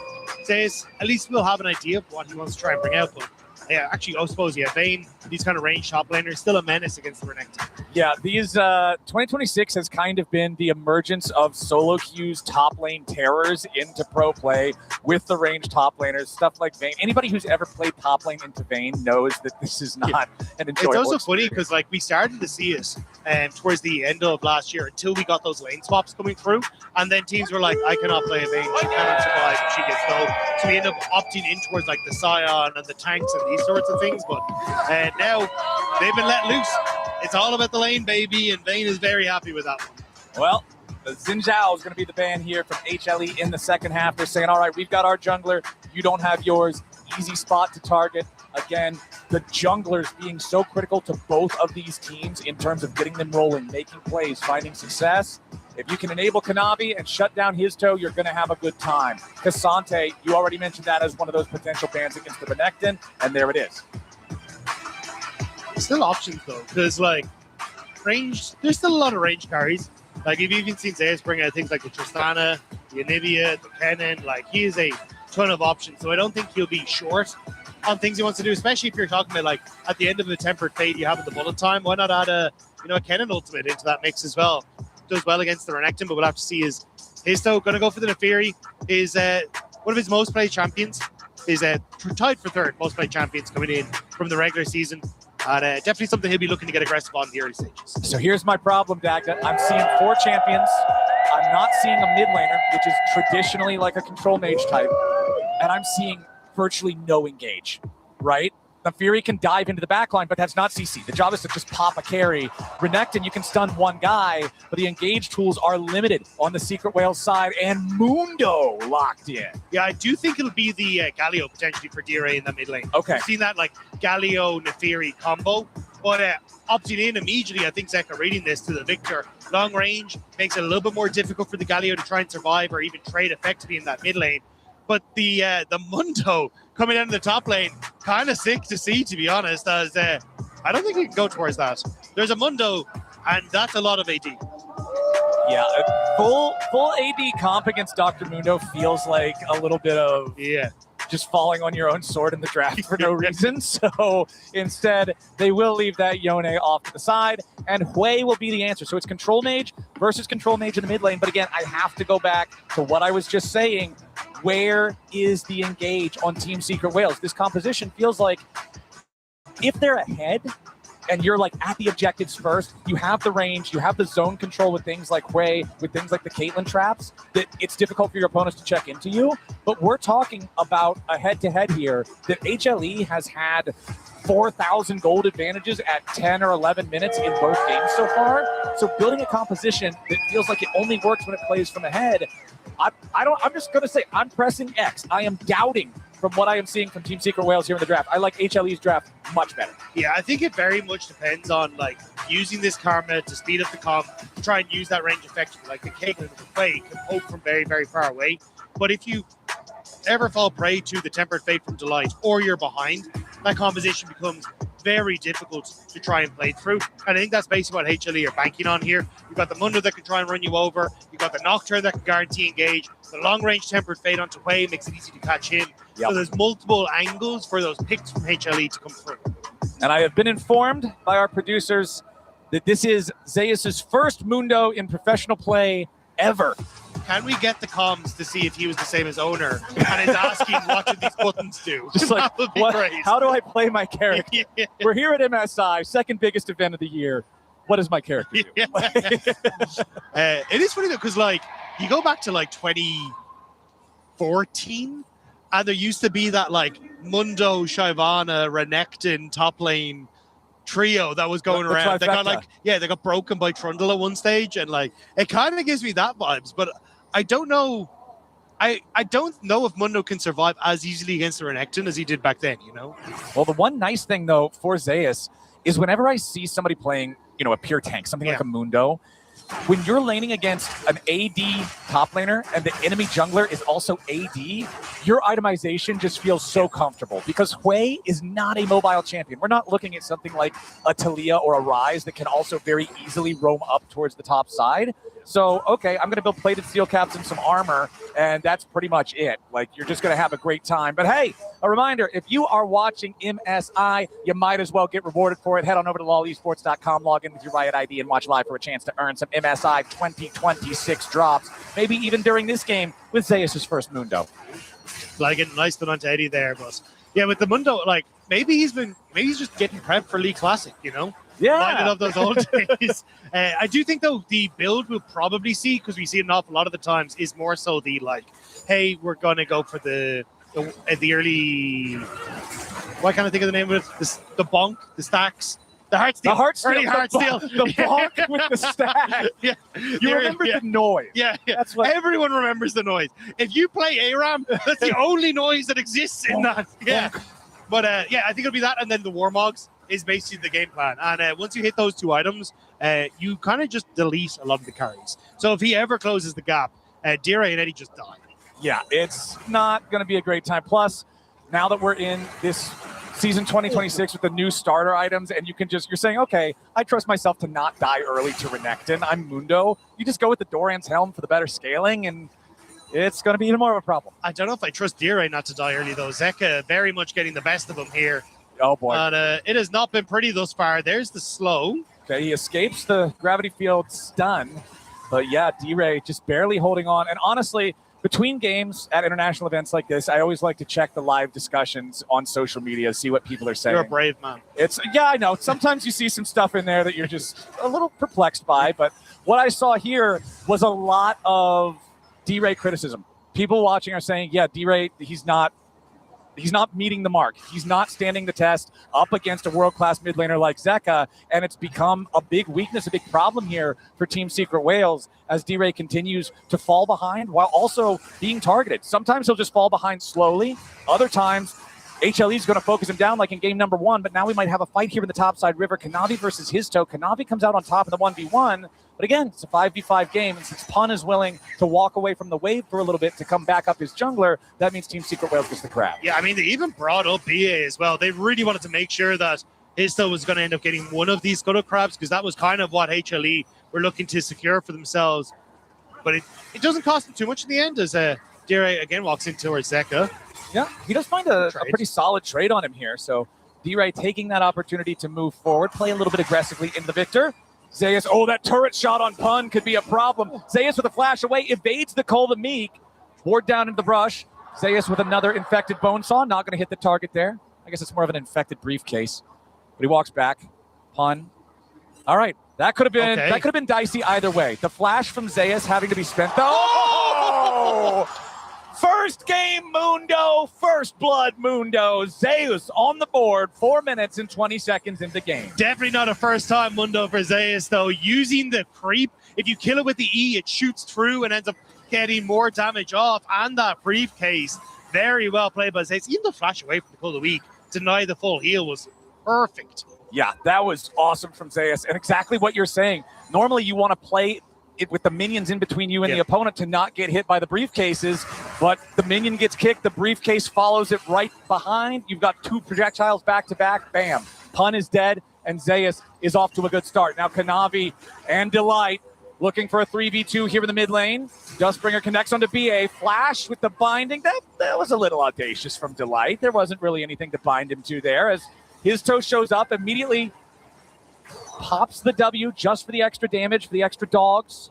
Zeus, at least we'll have an idea of what he wants to try and bring out. But yeah, actually, I suppose, Vayne, these kind of range top laners, still a menace against the Renekton. Yeah, these 2026 has kind of been the emergence of solo queues, top lane terrors into pro play with the range top laners, stuff like Vayne. Anybody who's ever played top lane into Vayne knows that this is not an enjoyable It's also funny because like we started to see it towards the end of last year until we got those lane swaps coming through, and then teams were like, I cannot play a Vayne, she cannot survive if she gets low. So we end up opting in towards like the Scion and the tanks and these sorts of things, but now they've been let loose. It's all about the lane, baby, and Vayne is very happy with that one. Well, Xin Zhao is going to be the ban here from HLE in the second half. They're saying, all right, we've got our jungler. You don't have yours. Easy spot to target. Again, the junglers being so critical to both of these teams in terms of getting them rolling, making plays, finding success. If you can enable Kanavi and shut down his toe, you're going to have a good time. Cassante, you already mentioned that as one of those potential bans against the Renekton, and there it is. Still options though, because like range, there's still a lot of range carries. Like you've even seen Zeus bring out things like the Tristana, the Anivia, the Kennen. Like he is a ton of options, so I don't think he'll be short on things he wants to do. Especially if you're talking about like at the end of the tempered fate you have at the bullet time. Why not add a Kennen ultimate into that mix as well? Does well against the Renekton, but we'll have to see. Is Histo going to go for the Neferi? Is one of his most played champions? Is tied for third most played champions coming in from the regular season. And definitely something he'll be looking to get aggressive on in the early stages. So here's my problem, Dagda. I'm seeing 4 champions. I'm not seeing a mid laner, which is traditionally like a control mage type. And I'm seeing virtually no engage, right? The Fury can dive into the backline, but that's not CC. The job is to just pop a carry. Renekton, you can stun one guy, but the engage tools are limited on the Secret Whale side, and Mundo locked in. Yeah, I do think it'll be the Galio potentially for DRA in the mid lane. Okay. We've seen that like Galio-Neferi combo, but opting in immediately, I think Zeka reading this to the Victor. Long range makes it a little bit more difficult for the Galio to try and survive or even trade effectively in that mid lane. But the Mundo coming down to the top lane, kind of sick to see, to be honest, as I don't think we can go towards that. There's a Mundo, and that's a lot of AD. Yeah, full AD comp against Dr. Mundo feels like a little bit of just falling on your own sword in the draft for no reason. So instead, they will leave that Yone off to the side, and Hui will be the answer. So it's Control Mage versus Control Mage in the mid lane. But again, I have to go back to what I was just saying. Where is the engage on Team Secret Whales? This composition feels like if they're ahead and you're like at the objectives first, you have the range, you have the zone control with things like Hui, with things like the Caitlyn traps, that it's difficult for your opponents to check into you. But we're talking about a head-to-head here that HLE has had 4,000 gold advantages at 10 or 11 minutes in both games so far. So building a composition that feels like it only works when it plays from ahead, I'm just going to say I'm pressing X. I am doubting from what I am seeing from Team Secret Whales here in the draft. I like HLE's draft much better. Yeah, I think it very much depends on like using this karma to speed up the comp, to try and use that range effectively. Like the Caitlyn with the Hui can poke from very, very far away. But if you ever fall prey to the Tempered Fate from Delight or you're behind, that composition becomes very difficult to try and play through. And I think that's basically what HLE are banking on here. You've got the Mundo that can try and run you over. You've got the Nocturne that can guarantee engage. The long-range Tempered Fate onto Hui makes it easy to catch him. Yep. So there's multiple angles for those picks from HLE to come through. And I have been informed by our producers that this is Zeus's first Mundo in professional play ever. Can we get the comms to see if he was the same as owner and is asking what should these buttons do? Just like, that would be great. How do I play my character? Yeah. We're here at MSI, second biggest event of the year. What does my character do? Yeah. It is funny though, because like you go back to like 2014, and there used to be that like Mundo, Shyvana, Renekton top lane trio that was going around. They got they got broken by Trundle at one stage, and like it kind of gives me that vibes. But I don't know. I don't know if Mundo can survive as easily against the Renekton as he did back then. Well, the one nice thing though for Zeus is whenever I see somebody playing, a pure tank, something like a Mundo, when you're laning against an AD top laner and the enemy jungler is also AD, your itemization just feels so comfortable because Hui is not a mobile champion. We're not looking at something like a Talia or a Ryze that can also very easily roam up towards the top side. So, okay, I'm going to build plated steel caps and some armor, and that's pretty much it. Like, you're just going to have a great time. But hey, A reminder, if you are watching MSI, you might as well get rewarded for it. Head on over to lolesports.com, log in with your Riot ID, and watch live for a chance to earn some MSI 2026 drops. Maybe even during this game with Zeus' first Mundo. Like it, nice to to Eddie there, but yeah, with the Mundo, like maybe he's just getting prepped for League Classic, you know? Yeah. Reminded of those old days. I do think though the build we'll probably see, because we see it an awful lot of the times, is more so the like, hey, we're gonna go for the early. Why can't I think of the name of it? The bonk, the stacks. The Heartsteel. The Heartsteel. Early Heartsteel. The bonk with the stack. Yeah. You remember the noise. Yeah. That's what everyone remembers the noise. If you play ARAM, that's the only noise that exists in that. Yeah. But yeah, I think it'll be that, and then the Warmogs is basically the game plan. And once you hit those two items, you kind of just delete a lot of the carries. So if he ever closes the gap, Dire and Eddie just die. Yeah, it's not going to be a great time. Plus, now that we're in this season 2026 with the new starter items, and you're saying, okay, I trust myself to not die early to Renekton. I'm Mundo. You just go with the Doran's Helm for the better scaling, and it's going to be even more of a problem. I don't know if I trust Dire not to die early, though. Zeka very much getting the best of him here. Oh, boy. And it has not been pretty thus far. There's the slow. Okay, he escapes the gravity field stun. But yeah, D-Ray just barely holding on. And honestly, between games at international events like this, I always like to check the live discussions on social media, see what people are saying. You're a brave man. Yeah, I know. Sometimes you see some stuff in there that you're just a little perplexed by. But what I saw here was a lot of D-Ray criticism. People watching are saying, yeah, D-Ray, he's not meeting the mark. He's not standing the test up against a world-class mid laner like Zeka, and it's become a big weakness, a big problem here for Team Secret Wales as D-Ray continues to fall behind while also being targeted. Sometimes he'll just fall behind slowly. Other times, HLE is going to focus him down like in game number 1, but now we might have a fight here in the topside river. Kanavi versus Histo. Kanavi comes out on top in the 1v1, but again, it's a 5v5 game, and since Pun is willing to walk away from the wave for a little bit to come back up his jungler, that means Team Secret Wales gets the crab. Yeah, I mean, they even brought up BA as well. They really wanted to make sure that Histo was going to end up getting one of these Scuttle Crabs, because that was kind of what HLE were looking to secure for themselves. But it doesn't cost them too much in the end, as Dire again walks in towards Zeka. Yeah, he does find a pretty solid trade on him here. So D-Ray taking that opportunity to move forward, play a little bit aggressively in the Victor. Zeus, that turret shot on Pun could be a problem. Zeus with a flash away, evades the Cole the Meek. Ward down in the brush. Zeus with another infected Bonesaw, not going to hit the target there. I guess it's more of an infected briefcase. But he walks back. Pun. All right, that could have been dicey either way. The flash from Zeus having to be spent. Oh! First game Mundo, first blood Mundo. Zeus on the board, 4 minutes and 20 seconds into the game. Definitely not a first time Mundo for Zeus, though. Using the creep, if you kill it with the E, it shoots through and ends up getting more damage off. And that briefcase, very well played by Zeus. Even the flash away from the Cold of Week, deny the full heal was perfect. Yeah, that was awesome from Zeus. And exactly what you're saying. Normally you want to play it with the minions in between you and the opponent to not get hit by the briefcases, but the minion gets kicked, the briefcase follows it right behind. You've got 2 projectiles back to back, bam. Pun is dead, and Zeus is off to a good start. Now Kanavi and Delight looking for a 3v2 here in the mid lane. Dustbringer connects onto BA. Flash with the binding. That was a little audacious from Delight. There wasn't really anything to bind him to there, as his toe shows up, immediately pops the W just for the extra damage, for the extra dogs.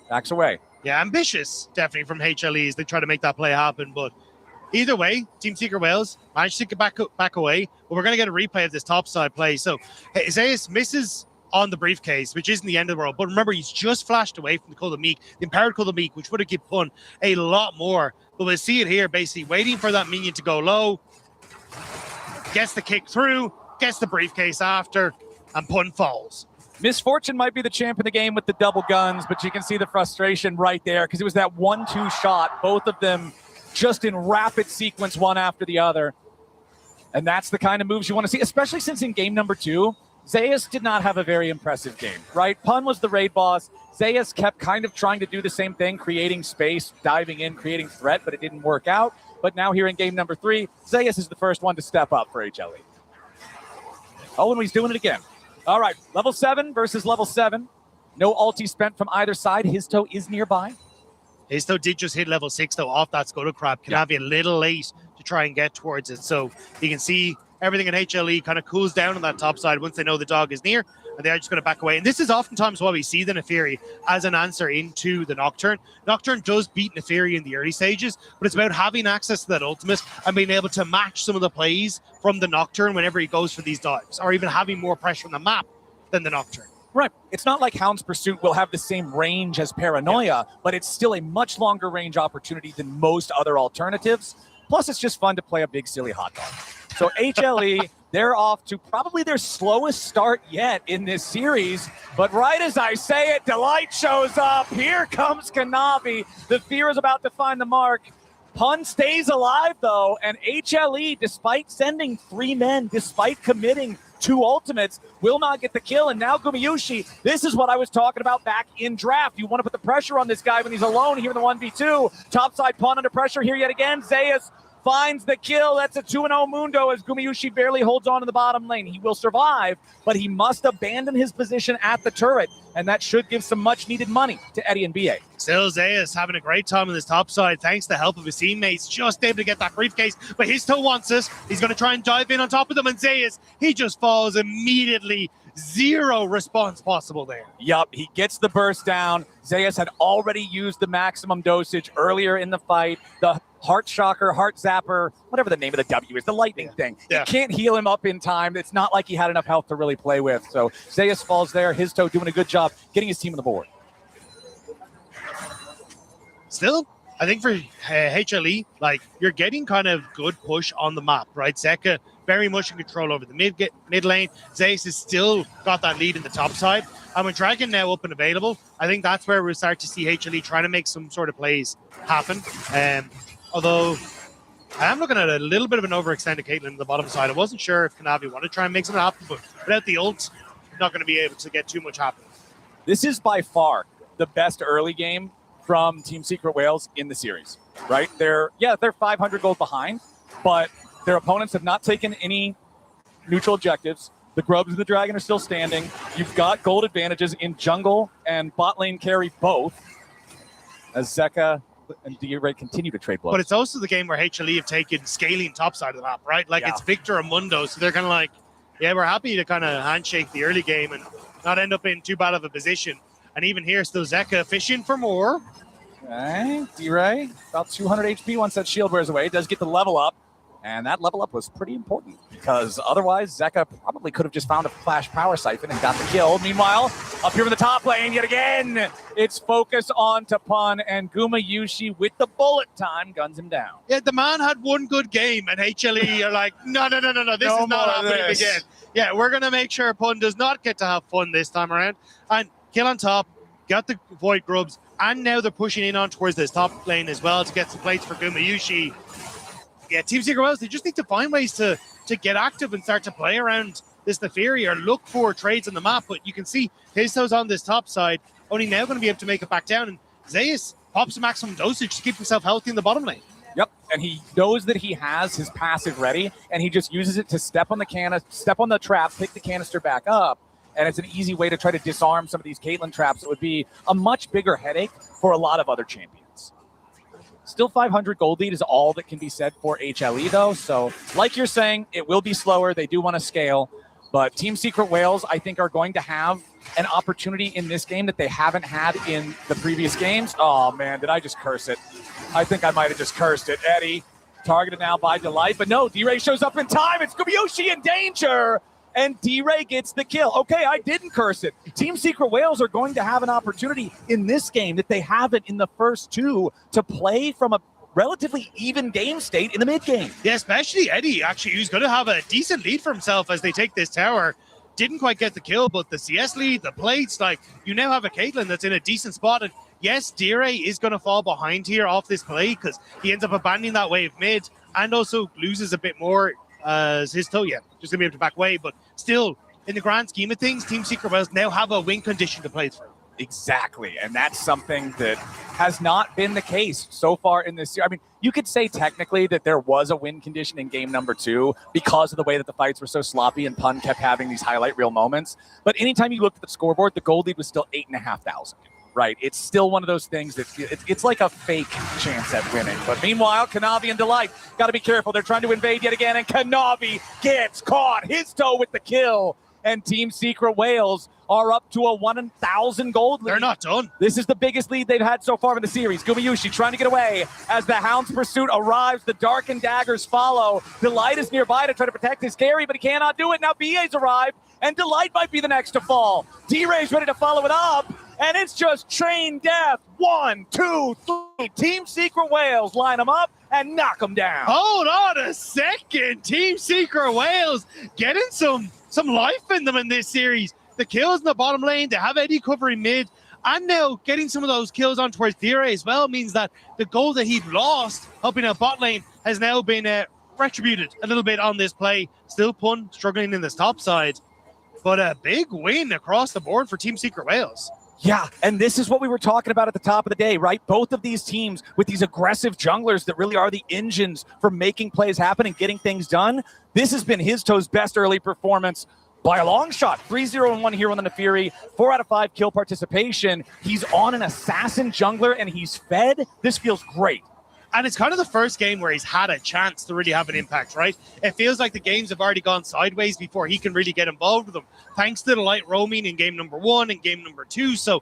Backs away. Yeah, ambitious, definitely, from HLE as they try to make that play happen. But either way, Team Secret Wales managed to get back away. But we're going to get a replay of this topside play. So Zeus misses on the briefcase, which isn't the end of the world. But remember, he's just flashed away from the Cold of Meek, the Empowered Cold of Meek, which would have given Pun a lot more. But we'll see it here, basically waiting for that minion to go low. Gets the kick through, gets the briefcase after, and Pun falls. Misfortune might be the champ in the game with the double guns, but you can see the frustration right there because it was that 1-2 shot, both of them just in rapid sequence, one after the other. And that's the kind of moves you want to see, especially since in game number 2, Zeus did not have a very impressive game, right? Pun was the raid boss. Zeus kept kind of trying to do the same thing, creating space, diving in, creating threat, but it didn't work out. But now here in game number 3, Zeus is the first one to step up for HLE. Oh, and he's doing it again. All right, level 7 versus level 7. No ulti spent from either side. Histo is nearby. Histo did just hit level 6, though, off that Scuttle Crab. Kanavi a little late to try and get towards it. So you can see everything in HLE kind of cools down on that top side once they know the dog is near, and they're just going to back away. And this is oftentimes why we see the Neferi as an answer into the Nocturne. Nocturne does beat Neferi in the early stages, but it's about having access to that ultimate and being able to match some of the plays from the Nocturne whenever he goes for these dives, or even having more pressure on the map than the Nocturne. Right. It's not like Hound's Pursuit will have the same range as Paranoia, but it's still a much longer range opportunity than most other alternatives. Plus, it's just fun to play a big, silly hot dog. So HLE, they're off to probably their slowest start yet in this series. But right as I say it, Delight shows up. Here comes Kanavi. The fear is about to find the mark. Pun stays alive, though, and HLE, despite sending 3 men, despite committing 2 ultimates, will not get the kill. And now Gumayushi, this is what I was talking about back in draft. You want to put the pressure on this guy when he's alone here in the 1v2. Topside Pun under pressure here yet again. Zeus finds the kill. That's a 2-0 Mundo as Gumayushi barely holds on in the bottom lane. He will survive, but he must abandon his position at the turret, and that should give some much-needed money to Eddie and BA. Still Zeus having a great time on this top side, thanks to the help of his teammates, just able to get that briefcase, but he still wants it. He's going to try and dive in on top of them, and Zeus, he just falls immediately. 0 response possible there. Yup, he gets the burst down. Zeus had already used the maximum dosage earlier in the fight. The Heart Shocker, Heart Zapper, whatever the name of the W is, the lightning thing. Yeah. You can't heal him up in time. It's not like he had enough health to really play with. So Zeus falls there. His toe doing a good job getting his team on the board. Still, I think for HLE, like, you're getting kind of good push on the map, right? Zeka very much in control over the mid lane. Zeus has still got that lead in the top side. And with Dragon now up and available, I think that's where we'll start to see HLE trying to make some sort of plays happen. Although I am looking at a little bit of an overextended Caitlyn on the bottom side. I wasn't sure if Kanavi wanted to try and make something happen, but without the ult, not going to be able to get too much happening. This is by far the best early game from Team Secret Whales in the series, right? They're 500 gold behind, but their opponents have not taken any neutral objectives. The Grubs and the Dragon are still standing. You've got gold advantages in jungle and bot lane carry both, as Zeka and D-Ray continue to trade blows. But it's also the game where HLE have taken scaling top side of the map, right? Like, it's Victor and Mundo, so they're kind of like, yeah, we're happy to kind of handshake the early game and not end up in too bad of a position. And even here, still Zeka fishing for more. Okay, D-Ray, about 200 HP once that shield wears away. Does get the level up. And that level up was pretty important because otherwise Zeka probably could have just found a flash power siphon and got the kill. Meanwhile, up here in the top lane yet again, it's focus on to Pun, and Gumayushi with the bullet time guns him down. Yeah, the man had one good game, and HLE are like, no, this is not happening again. Yeah, we're going to make sure Pun does not get to have fun this time around. And kill on top, got the Void Grubs, and now they're pushing in on towards this top lane as well to get some plates for Gumayushi. Yeah, Team Secret Whales, they just need to find ways to get active and start to play around this Neferi or look for trades on the map. But you can see Histo's on this top side, only now going to be able to make it back down. And Zeus pops a maximum dosage to keep himself healthy in the bottom lane. Yep, and he knows that he has his passive ready, and he just uses it to step on the trap, pick the canister back up, and it's an easy way to try to disarm some of these Caitlyn traps. It would be a much bigger headache for a lot of other champions. Still 500 gold lead is all that can be said for HLE, though. So, like you're saying, it will be slower. They do want to scale. But Team Secret Whales, I think, are going to have an opportunity in this game that they haven't had in the previous games. Oh, man, did I just curse it? I think I might have just cursed it. Eddie, targeted now by Delight. But no, D-Ray shows up in time. It's Gumayushi in danger. And D-Ray gets the kill. Okay, I didn't curse it. Team Secret Whales are going to have an opportunity in this game that they haven't in the first 2 to play from a relatively even game state in the mid game. Yeah, especially Eddie, actually, who's going to have a decent lead for himself as they take this tower. Didn't quite get the kill, but the CS lead, the plates, like, you now have a Caitlyn that's in a decent spot. And yes, D-Ray is going to fall behind here off this play because he ends up abandoning that wave mid and also loses a bit more as his toe, just going to be able to back away. But still, in the grand scheme of things, Team Secret Whales now have a win condition to play through. Exactly, and that's something that has not been the case so far in this year. I mean, you could say technically that there was a win condition in game number 2 because of the way that the fights were so sloppy and Pun kept having these highlight reel moments. But anytime you looked at the scoreboard, the gold lead was still 8,500. right? It's still one of those things that it's like a fake chance at winning. But meanwhile, Kanavi and Delight got to be careful. They're trying to invade yet again, and Kanavi gets caught. His toe with the kill. And Team Secret Wales are up to a 1,000 gold lead. They're not done. This is the biggest lead they've had so far in the series. Gumayushi trying to get away as the Hound's pursuit arrives. The Dark and Daggers follow. Delight is nearby to try to protect his carry, but he cannot do it. Now BA's arrived, and Delight might be the next to fall. D-Ray's ready to follow it up, and it's just train death. 1, 2, 3. Team Secret Wales line them up and knock them down. Hold on a second. Team Secret Wales getting some life in them in this series. The kills in the bottom lane, they have Eddie covering mid, and now getting some of those kills on towards D-Ray as well means that the goal that he'd lost helping out bot lane has now been retributed a little bit on this play. Still Pun struggling in this top side, but a big win across the board for Team Secret Wales. Yeah, and this is what we were talking about at the top of the day, right? Both of these teams with these aggressive junglers that really are the engines for making plays happen and getting things done. This has been HIZTO's best early performance by a long shot. 3-0-1 here on the Nefiri, 4 out of 5 kill participation. He's on an assassin jungler and he's fed. This feels great. And it's kind of the first game where he's had a chance to really have an impact, right? It feels like the games have already gone sideways before he can really get involved with them, thanks to the light roaming in game number 1 and game number 2. So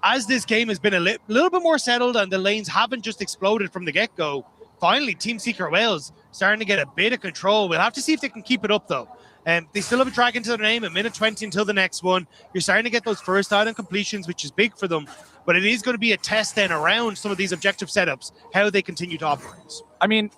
as this game has been a little bit more settled and the lanes haven't just exploded from the get-go, finally Team Secret Wales starting to get a bit of control. We'll have to see if they can keep it up, though. They still have a dragon to their name, a minute 20 until the next one. You're starting to get those first item completions, which is big for them. But it is going to be a test then around some of these objective setups, how they continue to operate. I mean,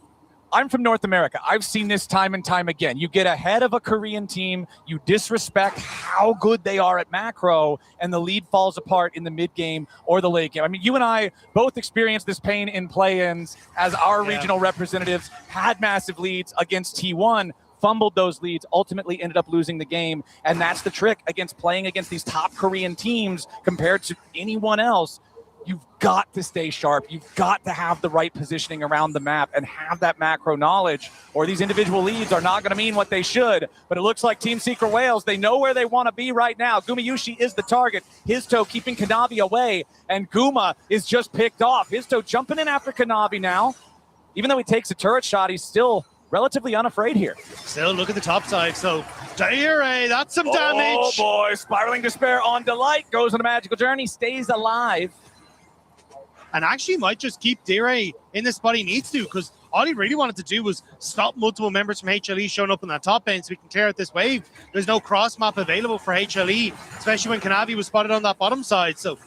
I'm from North America. I've seen this time and time again. You get ahead of a Korean team, you disrespect how good they are at macro, and the lead falls apart in the mid game or the late game. I mean, you and I both experienced this pain in play-ins as our regional representatives had massive leads against T1, fumbled those leads, ultimately ended up losing the game. And that's the trick against playing against these top Korean teams compared to anyone else. You've got to stay sharp. You've got to have the right positioning around the map and have that macro knowledge, or these individual leads are not going to mean what they should. But it looks like Team Secret Wales, they know where they want to be right now. Gumayushi is the target. HIZTO keeping Kanavi away, and Guma is just picked off. HIZTO jumping in after Kanavi now. Even though he takes a turret shot, he's still relatively unafraid here. Still, look at the top side. So, D-Ray, that's some damage. Oh boy, spiraling despair on Delight. Goes on a magical journey, stays alive. And actually might just keep D-Ray in the spot he needs to, because all he really wanted to do was stop multiple members from HLE showing up in that top lane so we can clear out this wave. There's no cross map available for HLE, especially when Kanavi was spotted on that bottom side. So,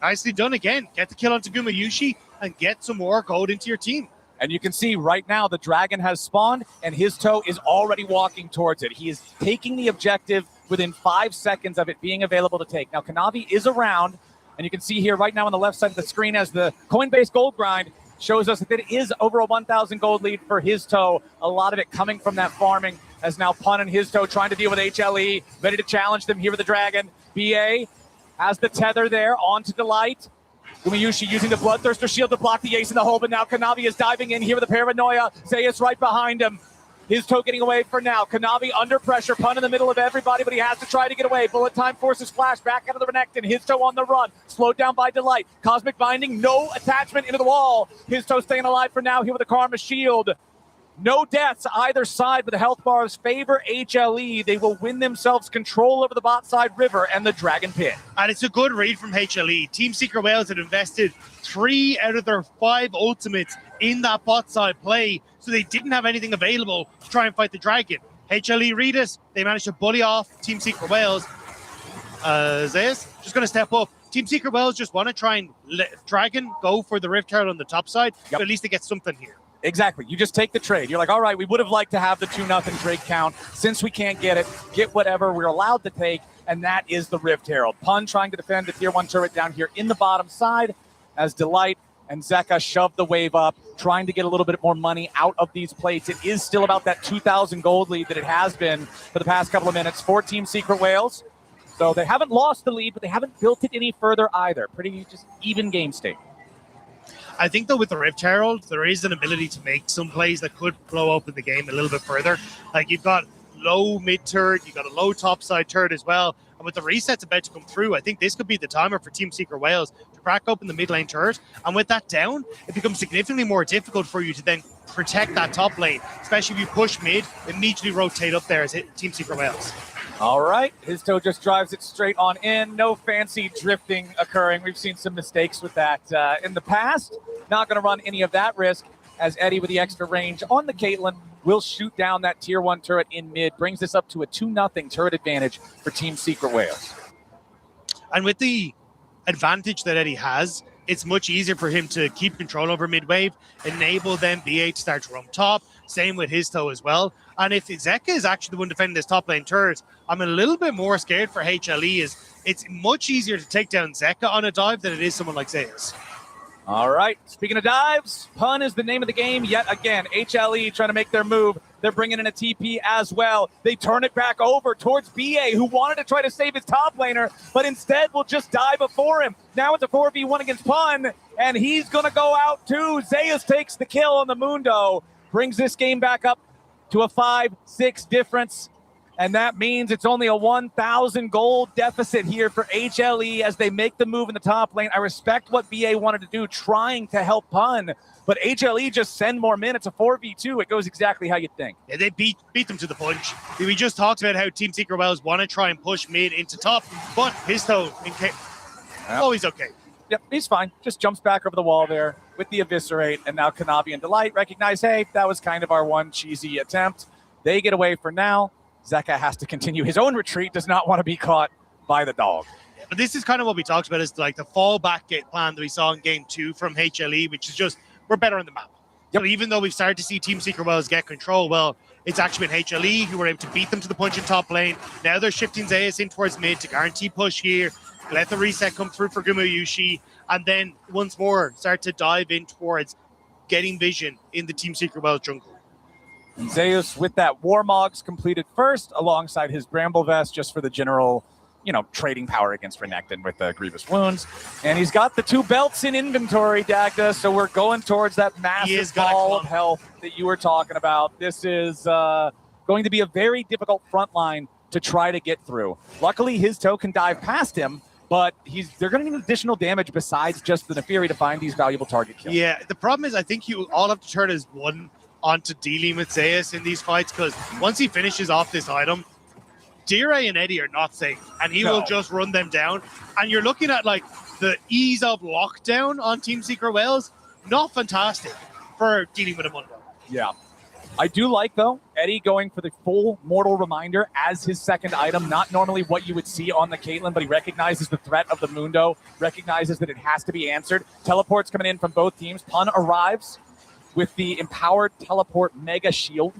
nicely done again. Get the kill onto Gumayushi and get some more gold into your team. And you can see right now the dragon has spawned and HIZTO is already walking towards it. He is taking the objective within 5 seconds of it being available to take. Now Kanavi is around, and you can see here right now on the left side of the screen as the Coinbase gold grind shows us that it is over a 1,000 gold lead for HIZTO. A lot of it coming from that farming, as now Pun and HIZTO trying to deal with HLE, ready to challenge them here with the dragon. BA has the tether there onto Delight. Gumayushi using the Bloodthirster shield to block the ace in the hole, but now Kanavi is diving in here with a Paranoia. Zeus right behind him. HIZTO getting away for now. Kanavi under pressure, Pun in the middle of everybody, but he has to try to get away. Bullet time forces flash back out of the Renekton. HIZTO on the run, slowed down by Delight. Cosmic Binding, no attachment into the wall. HIZTO staying alive for now here with the Karma shield. No deaths either side, but the health bars favor HLE. They will win themselves control over the bot side river and the Dragon Pit. And it's a good read from HLE. Team Secret Wales had invested 3 out of their 5 ultimates in that bot side play, so they didn't have anything available to try and fight the dragon. HLE read it. They managed to bully off Team Secret Wales. Zeus just going to step up. Team Secret Wales just want to try and let Dragon go for the Rift Herald on the top side, but at least they get something here. Exactly. You just take the trade. You're like, all right, we would have liked to have the 2-0 trade count. Since we can't get it, get whatever we're allowed to take, and that is the Rift Herald. Pun trying to defend the tier 1 turret down here in the bottom side as Delight and Zeka shove the wave up, trying to get a little bit more money out of these plates. It is still about that 2,000 gold lead that it has been for the past couple of minutes for Team Secret Wales. So they haven't lost the lead, but they haven't built it any further either. Pretty just even game state. I think, though, with the Rift Herald, there is an ability to make some plays that could blow open the game a little bit further. Like, you've got low mid turret, you've got a low top side turret as well, And with the resets about to come through, I think this could be the timer for Team Secret Wales to crack open the mid lane turret. And with that down, it becomes significantly more difficult for you to then protect that top lane, especially if you push mid, immediately rotate up there as Team Secret Wales. All right, his toe just drives it straight on in. No fancy drifting occurring. We've seen some mistakes with that in the past. Not going to run any of that risk, as Eddie with the extra range on the Caitlyn will shoot down that tier 1 turret in mid. Brings this up to a 2-0 turret advantage for Team Secret Wales. And with the advantage that Eddie has, it's much easier for him to keep control over mid-wave, enable them BA to start to roam top. Same with his toe as well. And if Zeka is actually the one defending this top lane turret, I'm a little bit more scared for HLE. It's much easier to take down Zeka on a dive than it is someone like Zeus. All right, speaking of dives, Pun is the name of the game yet again. HLE trying to make their move. They're bringing in a TP as well. They turn it back over towards BA, who wanted to try to save his top laner, but instead will just die before him. Now it's a 4v1 against Pun, and he's going to go out too. Zeus takes the kill on the Mundo, brings this game back up to a 5-6 difference. And that means it's only a 1,000 gold deficit here for HLE as they make the move in the top lane. I respect what BA wanted to do, trying to help Pun, but HLE just send more men. It's a 4v2. It goes exactly how you'd think. Yeah, they beat them to the punch. We just talked about how Team Secret Wales want to try and push mid into top, but his toe, always okay. Yep, he's fine. Just jumps back over the wall there with the Eviscerate, and now Kanavi and Delight recognize, hey, that was kind of our one cheesy attempt. They get away for now. Zeka has to continue his own retreat, does not want to be caught by the dog. Yeah, but this is kind of what we talked about, is like the fallback plan that we saw in game 2 from HLE, which is just, we're better on the map. Yep. So even though we've started to see Team Secret Wales get control, well, it's actually been HLE who were able to beat them to the punch in top lane. Now they're shifting Zeus in towards mid to guarantee push here, let the reset come through for Gumayushi, and then once more start to dive in towards getting vision in the Team Secret Wales jungle. And Zeus with that Warmogs completed first alongside his Bramble Vest just for the general, trading power against Renekton with the Grievous Wounds. And he's got the 2 belts in inventory, Dagda, so we're going towards that massive ball of health that you were talking about. This is going to be a very difficult front line to try to get through. Luckily, his toe can dive past him, but they're going to need additional damage besides just the Neferi to find these valuable target kills. Yeah, the problem is I think you all have to turn as one onto dealing with Zeus in these fights, because once he finishes off this item, Dire and Eddie are not safe, and he will just run them down. And you're looking at like the ease of lockdown on Team Secret Wales, not fantastic for dealing with a Mundo. Yeah. I do like, though, Eddie going for the full Mortal Reminder as his second item. Not normally what you would see on the Caitlyn, but he recognizes the threat of the Mundo, recognizes that it has to be answered. Teleports coming in from both teams. Pun arrives with the Empowered Teleport Mega Shield,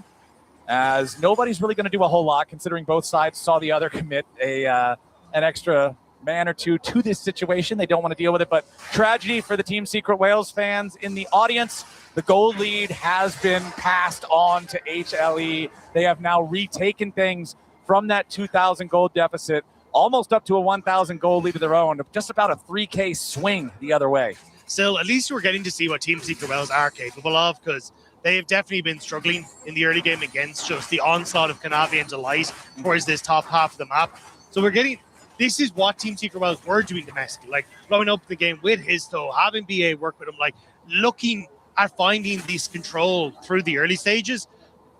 as nobody's really going to do a whole lot, considering both sides saw the other commit an extra man or two to this situation. They don't want to deal with it, but tragedy for the Team Secret Wales fans in the audience. The gold lead has been passed on to HLE. They have now retaken things from that 2,000 gold deficit, almost up to a 1,000 gold lead of their own, just about a 3K swing the other way. Still, at least we're getting to see what Team Secret Wales are capable of, because they have definitely been struggling in the early game against just the onslaught of Kanavi and Delight towards this top half of the map. So this is what Team Secret Wales were doing domestically, like blowing up the game with his toe, having BA work with him, like looking at finding this control through the early stages.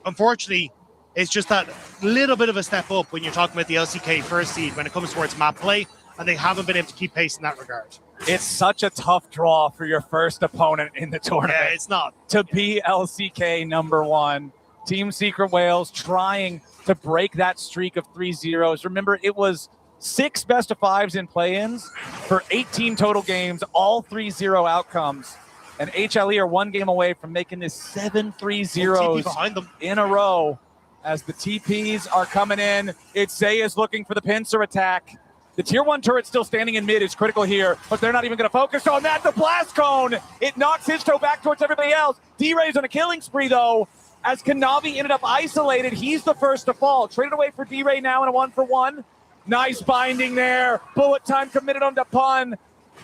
Unfortunately, it's just that little bit of a step up when you're talking about the LCK first seed when it comes towards map play, and they haven't been able to keep pace in that regard. It's such a tough draw for your first opponent in the tournament. Yeah, it's not. To be LCK #1. Team Secret Wales trying to break that streak of 3-0s. Remember, it was 6 best-of-5s in play-ins for 18 total games, all 3-0 outcomes. And HLE are 1 game away from making this 7 3-0s behind them in a row. As the TPs are coming in, it's Zeus looking for the pincer attack. The tier 1 turret still standing in mid is critical here, but they're not even going to focus on that. The blast cone, it knocks his toe back towards everybody else. D-Ray's on a killing spree, though, as Kanavi ended up isolated. He's the first to fall. Traded away for D-Ray now in a 1-for-1. Nice binding there. Bullet time committed on the Pun.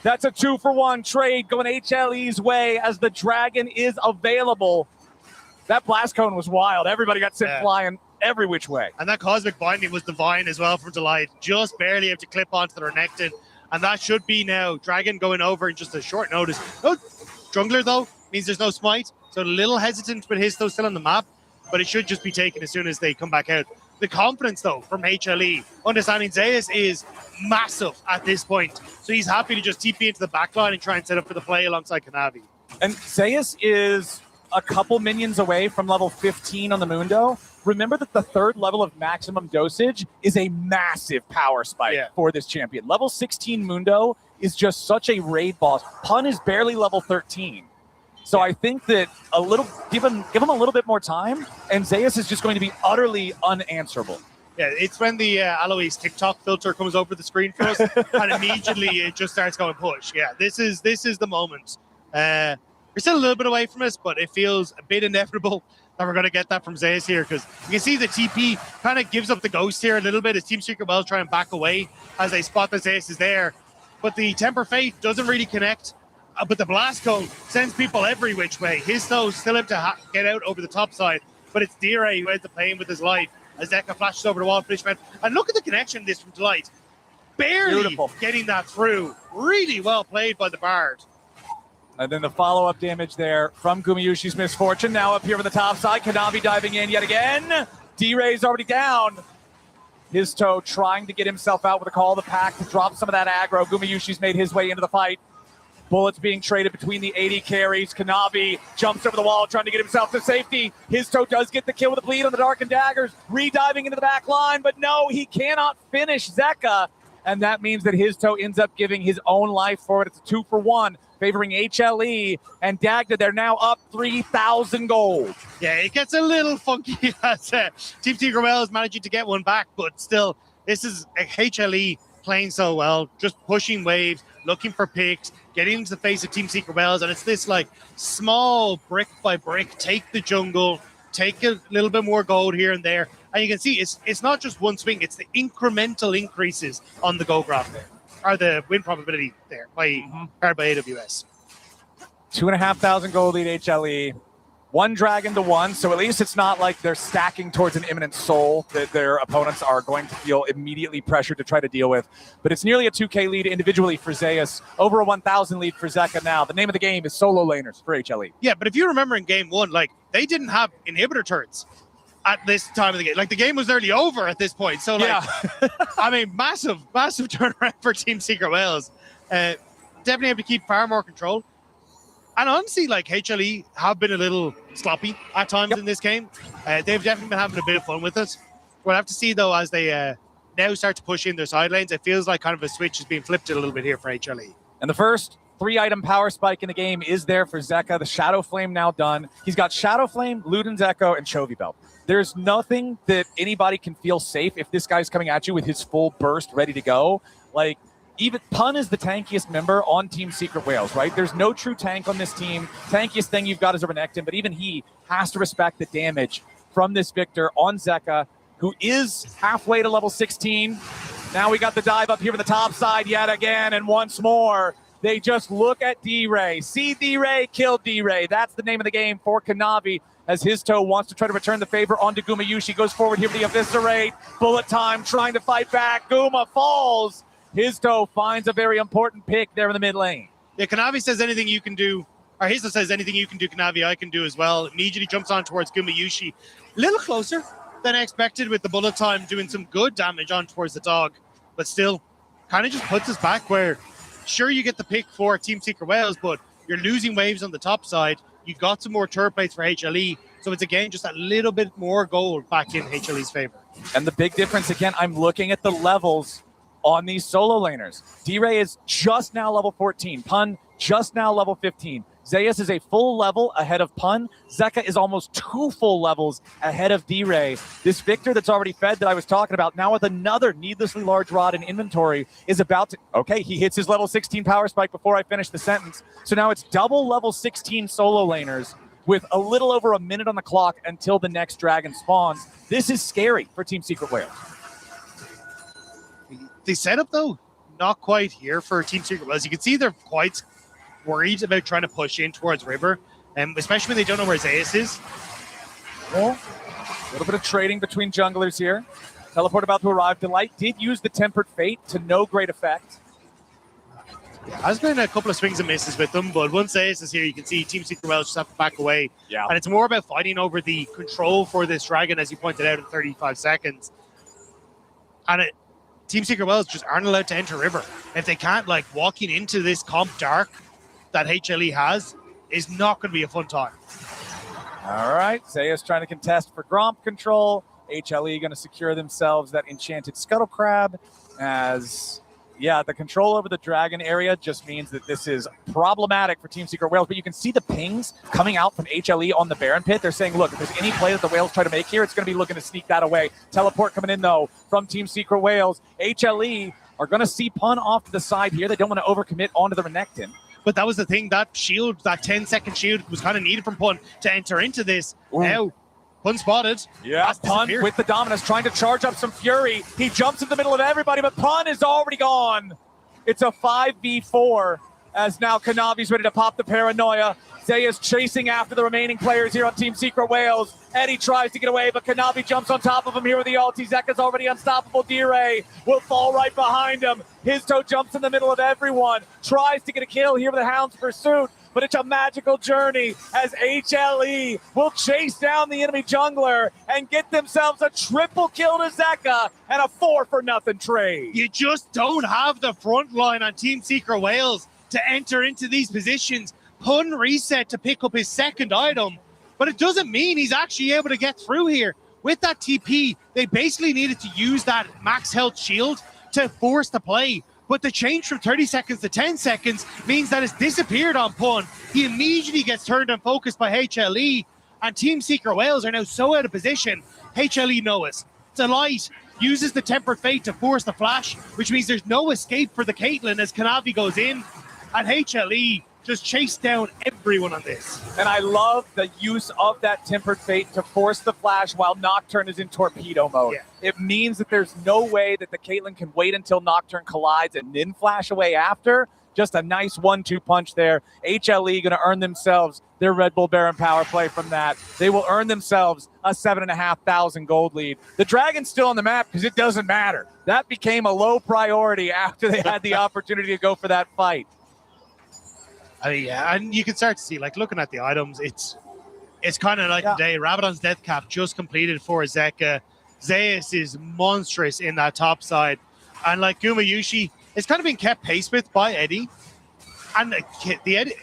That's a 2-for-1 trade going HLE's way as the Dragon is available. That blast cone was wild. Everybody got sent flying. every which way. And that Cosmic Binding was divine as well from Delight. Just barely able to clip onto the Renekton. And that should be now Dragon going over in just a short notice. No Jungler, though, means there's no smite. So a little hesitant with his, though, still on the map. But it should just be taken as soon as they come back out. The confidence, though, from HLE, understanding Zeus is massive at this point. So he's happy to just TP into the backline and try and set up for the play alongside Kanavi. And Zeus is a couple minions away from level 15 on the Mundo. Remember that the third level of maximum dosage is a massive power spike for this champion. Level 16 Mundo is just such a raid boss. Pun is barely level 13. So I think that give him a little bit more time, and Zeus is just going to be utterly unanswerable. Yeah, it's when the Alois TikTok filter comes over the screen for us, and immediately it just starts going push. Yeah, this is the moment. We're still a little bit away from us, but it feels a bit inevitable that we're going to get that from Zeus here, because you can see the TP kind of gives up the ghost here a little bit as Team Secret Wells try and back away as they spot that Zeus is there. But the Temper Fate doesn't really connect. But the Blast Cone sends people every which way. His though still able to get out over the top side, but it's Dire who ends up playing with his life as Zeka flashes over the wall, punishment. And look at the connection this from Delight. Barely getting that through. Really well played by the Bard. And then the follow-up damage there from Gumayushi's Misfortune. Now up here on the top side, Kanavi diving in yet again. D-Ray's already down. His toe trying to get himself out with a call of the pack to drop some of that aggro. Gumayushi's made his way into the fight. Bullets being traded between the 80 carries. Kanavi jumps over the wall, trying to get himself to safety. His toe does get the kill with a bleed on the Dark and Daggers. Re-diving into the back line, but no, he cannot finish Zeka. And that means that his toe ends up giving his own life for it. It's a 2-for-1, favoring HLE. And Dagda, they're now up 3,000 gold. Yeah, it gets a little funky as Team Secret Wells managing to get one back, but still, this is a HLE playing so well, just pushing waves, looking for picks, getting into the face of Team Secret Wells, and it's this like small brick by brick, take the jungle, take a little bit more gold here and there, and you can see it's not just one swing, it's the incremental increases on the gold graph there, or the win probability there by AWS. 2,500 gold lead HLE. One dragon to one, so at least it's not like they're stacking towards an imminent soul that their opponents are going to feel immediately pressured to try to deal with. But it's nearly a 2K lead individually for Zeus, over a 1,000 lead for Zeka now. The name of the game is solo laners for HLE. Yeah, but if you remember in game one, like, they didn't have inhibitor turrets at this time of the game. Like, the game was nearly over at this point. So, like, I mean, massive turnaround for Team Secret Wells. Definitely have to keep far more control. And honestly, like, HLE have been a little sloppy at times in this game. They've definitely been having a bit of fun with it. We'll have to see, though, as they now start to push in their side lanes. It feels like kind of a switch is being flipped a little bit here for HLE. And the first 3-item power spike in the game is there for Zeka. The Shadow Flame now done. He's got Shadow Flame, Luden's Echo, and Chovy Belt. There's nothing that anybody can feel safe if this guy's coming at you with his full burst ready to go. Like, even Pun is the tankiest member on Team Secret Wales, right? There's no true tank on this team. Tankiest thing you've got is a Renekton, but even he has to respect the damage from this Victor on Zeka, who is halfway to level 16. Now we got the dive up here on the top side yet again, and once more, they just look at D-Ray. See D-Ray, kill D-Ray. That's the name of the game for Kanavi, as his toe wants to try to return the favor onto Gumayushi. Goes forward here for the Eviscerate. Bullet time, trying to fight back. Guma falls. His toe finds a very important pick there in the mid lane. Yeah, Kanavi says anything you can do, or Hazel says anything you can do, Kanavi, I can do as well. Immediately jumps on towards Gumayushi. A little closer than I expected with the bullet time, doing some good damage on towards the dog, but still kind of just puts us back where, sure, you get the pick for Team Secret Wales, but you're losing waves on the top side. You got some more turret plates for HLE, so it's again just a little bit more gold back in HLE's favor. And the big difference, again, I'm looking at the levels on these solo laners. D-Ray is just now level 14. Pun just now level 15. Zeus is a full level ahead of Pun. Zeka is almost 2 full levels ahead of D-Ray. This Victor that's already fed that I was talking about, now with another needlessly large rod in inventory, is about to... Okay, he hits his level 16 power spike before I finish the sentence. So now it's double level 16 solo laners with a little over a minute on the clock until the next dragon spawns. This is scary for Team Secret Wales. The setup, though, not quite here for Team Secret Wales. You can see they're quite worried about trying to push in towards River, especially when they don't know where Zeus is. Well, A little bit of trading between junglers here. Teleport about to arrive. Delight did use the Tempered Fate to no great effect. Yeah, there's been a couple of swings and misses with them, but once Ace is here, you can see Team Secret Wells just have to back away. Yeah. And it's more about fighting over the control for this dragon, as you pointed out, in 35 seconds. And Team Secret Wells just aren't allowed to enter river. If they can't, like, walking into this comp dark that HLE has is not going to be a fun time. All right, Zeus trying to contest for Gromp control. HLE going to secure themselves that enchanted Scuttle Crab as, yeah, the control over the dragon area just means that this is problematic for Team Secret Whales. But you can see the pings coming out from HLE on the Baron Pit. They're saying, look, if there's any play that the Whales try to make here, it's going to be looking to sneak that away. Teleport coming in, though, from Team Secret Whales. HLE are going to see Pun off to the side here. They don't want to overcommit onto the Renekton. But that was the thing, that shield, that 10-second shield was kind of needed from Pun to enter into this. Ooh. Now, Pun spotted. Yeah, Pun with the Dominus trying to charge up some fury. He jumps in the middle of everybody, but Pun is already gone. It's a 5v4 as now Kanavi's ready to pop the paranoia. Zeus chasing after the remaining players here on Team Secret Whales. Eddie tries to get away, but Kanavi jumps on top of him here with the ulti. Zeka's already unstoppable. D-Ray will fall right behind him. His toe jumps in the middle of everyone. Tries to get a kill here with the Hound's Pursuit, but it's a magical journey as HLE will chase down the enemy jungler and get themselves a triple kill to Zeka and a 4-for-0 trade. You just don't have the front line on Team Secret Whales to enter into these positions. Pun reset to pick up his second item, but it doesn't mean he's actually able to get through here. With that TP, they basically needed to use that max health shield to force the play. But the change from 30 seconds to 10 seconds means that it's disappeared on Pun. He immediately gets turned and focused by HLE, and Team Secret Whales are now so out of position. HLE knows. Delight uses the Tempered Fate to force the flash, which means there's no escape for the Caitlyn as Kanavi goes in, and HLE just chase down everyone on this. And I love the use of that Tempered Fate to force the flash while Nocturne is in torpedo mode. Yeah. It means that there's no way that the Caitlyn can wait until Nocturne collides and then flash away after. Just a nice 1-2 punch there. HLE going to earn themselves their Red Bull Baron power play from that. They will earn themselves a 7,500 gold lead. The Dragon's still on the map because it doesn't matter. That became a low priority after they had the opportunity to go for that fight. Yeah, and you can start to see, like, looking at the items, it's kind of like today. Rabadon's Death Cap just completed for Zeka. Zeus is monstrous in that top side. And, like, Gumayushi, it's kind of been kept pace with by Eddie. And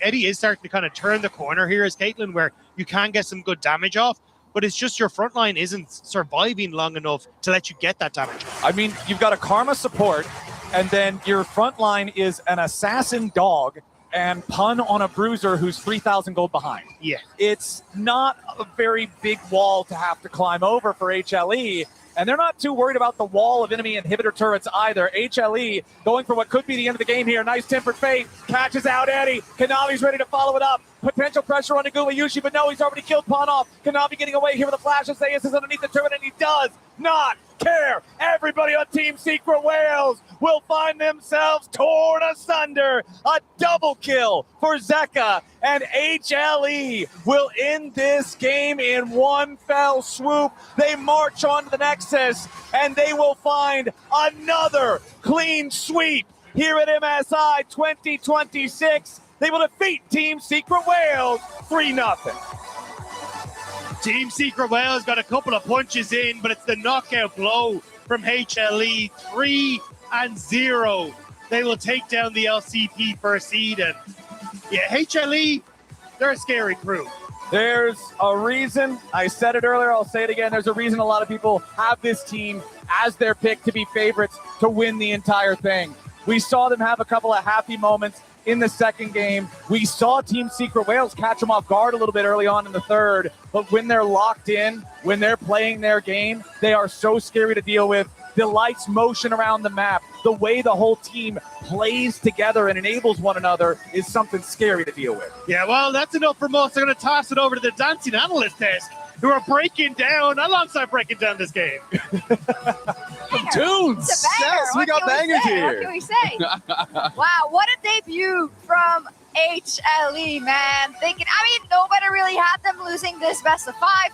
Eddie is starting to kind of turn the corner here as Caitlyn, where you can get some good damage off. But it's just your front line isn't surviving long enough to let you get that damage off. I mean, you've got a Karma support, and then your front line is an Assassin Dog and Pun on a Bruiser who's 3,000 gold behind. Yeah. It's not a very big wall to have to climb over for HLE, and they're not too worried about the wall of enemy inhibitor turrets either. HLE going for what could be the end of the game here. Nice Tempered Fate, catches out Eddie. Kanavi's ready to follow it up. Potential pressure on Gumayushi, but no, he's already killed Pun off. Kanavi getting away here with a flash as Zeus is underneath the turret, and he does not care. Everybody on Team Secret Whales will find themselves torn asunder. A double kill for Zeka, and HLE will end this game in one fell swoop. They march on to the Nexus, and they will find another clean sweep here at MSI 2026. They will defeat Team Secret Whales 3-0. Team Secret Whales got a couple of punches in, but it's the knockout blow from HLE, 3-0. They will take down the LCP first seed, and yeah, HLE, they're a scary crew. There's a reason, I said it earlier, I'll say it again, there's a reason a lot of people have this team as their pick to be favorites to win the entire thing. We saw them have a couple of happy moments in the second game. We saw Team Secret Whales catch them off guard a little bit early on in the third, but when they're locked in, when they're playing their game, they are so scary to deal with. Delight's motion around the map, the way the whole team plays together and enables one another is something scary to deal with. Yeah, well, that's enough from us. I'm going to toss it over to the dancing analyst desk, who are breaking down this game. Tunes. Yes, we got bangers here. What can we say? Wow, what a debut from HLE, man. Nobody really had them losing this best of 5.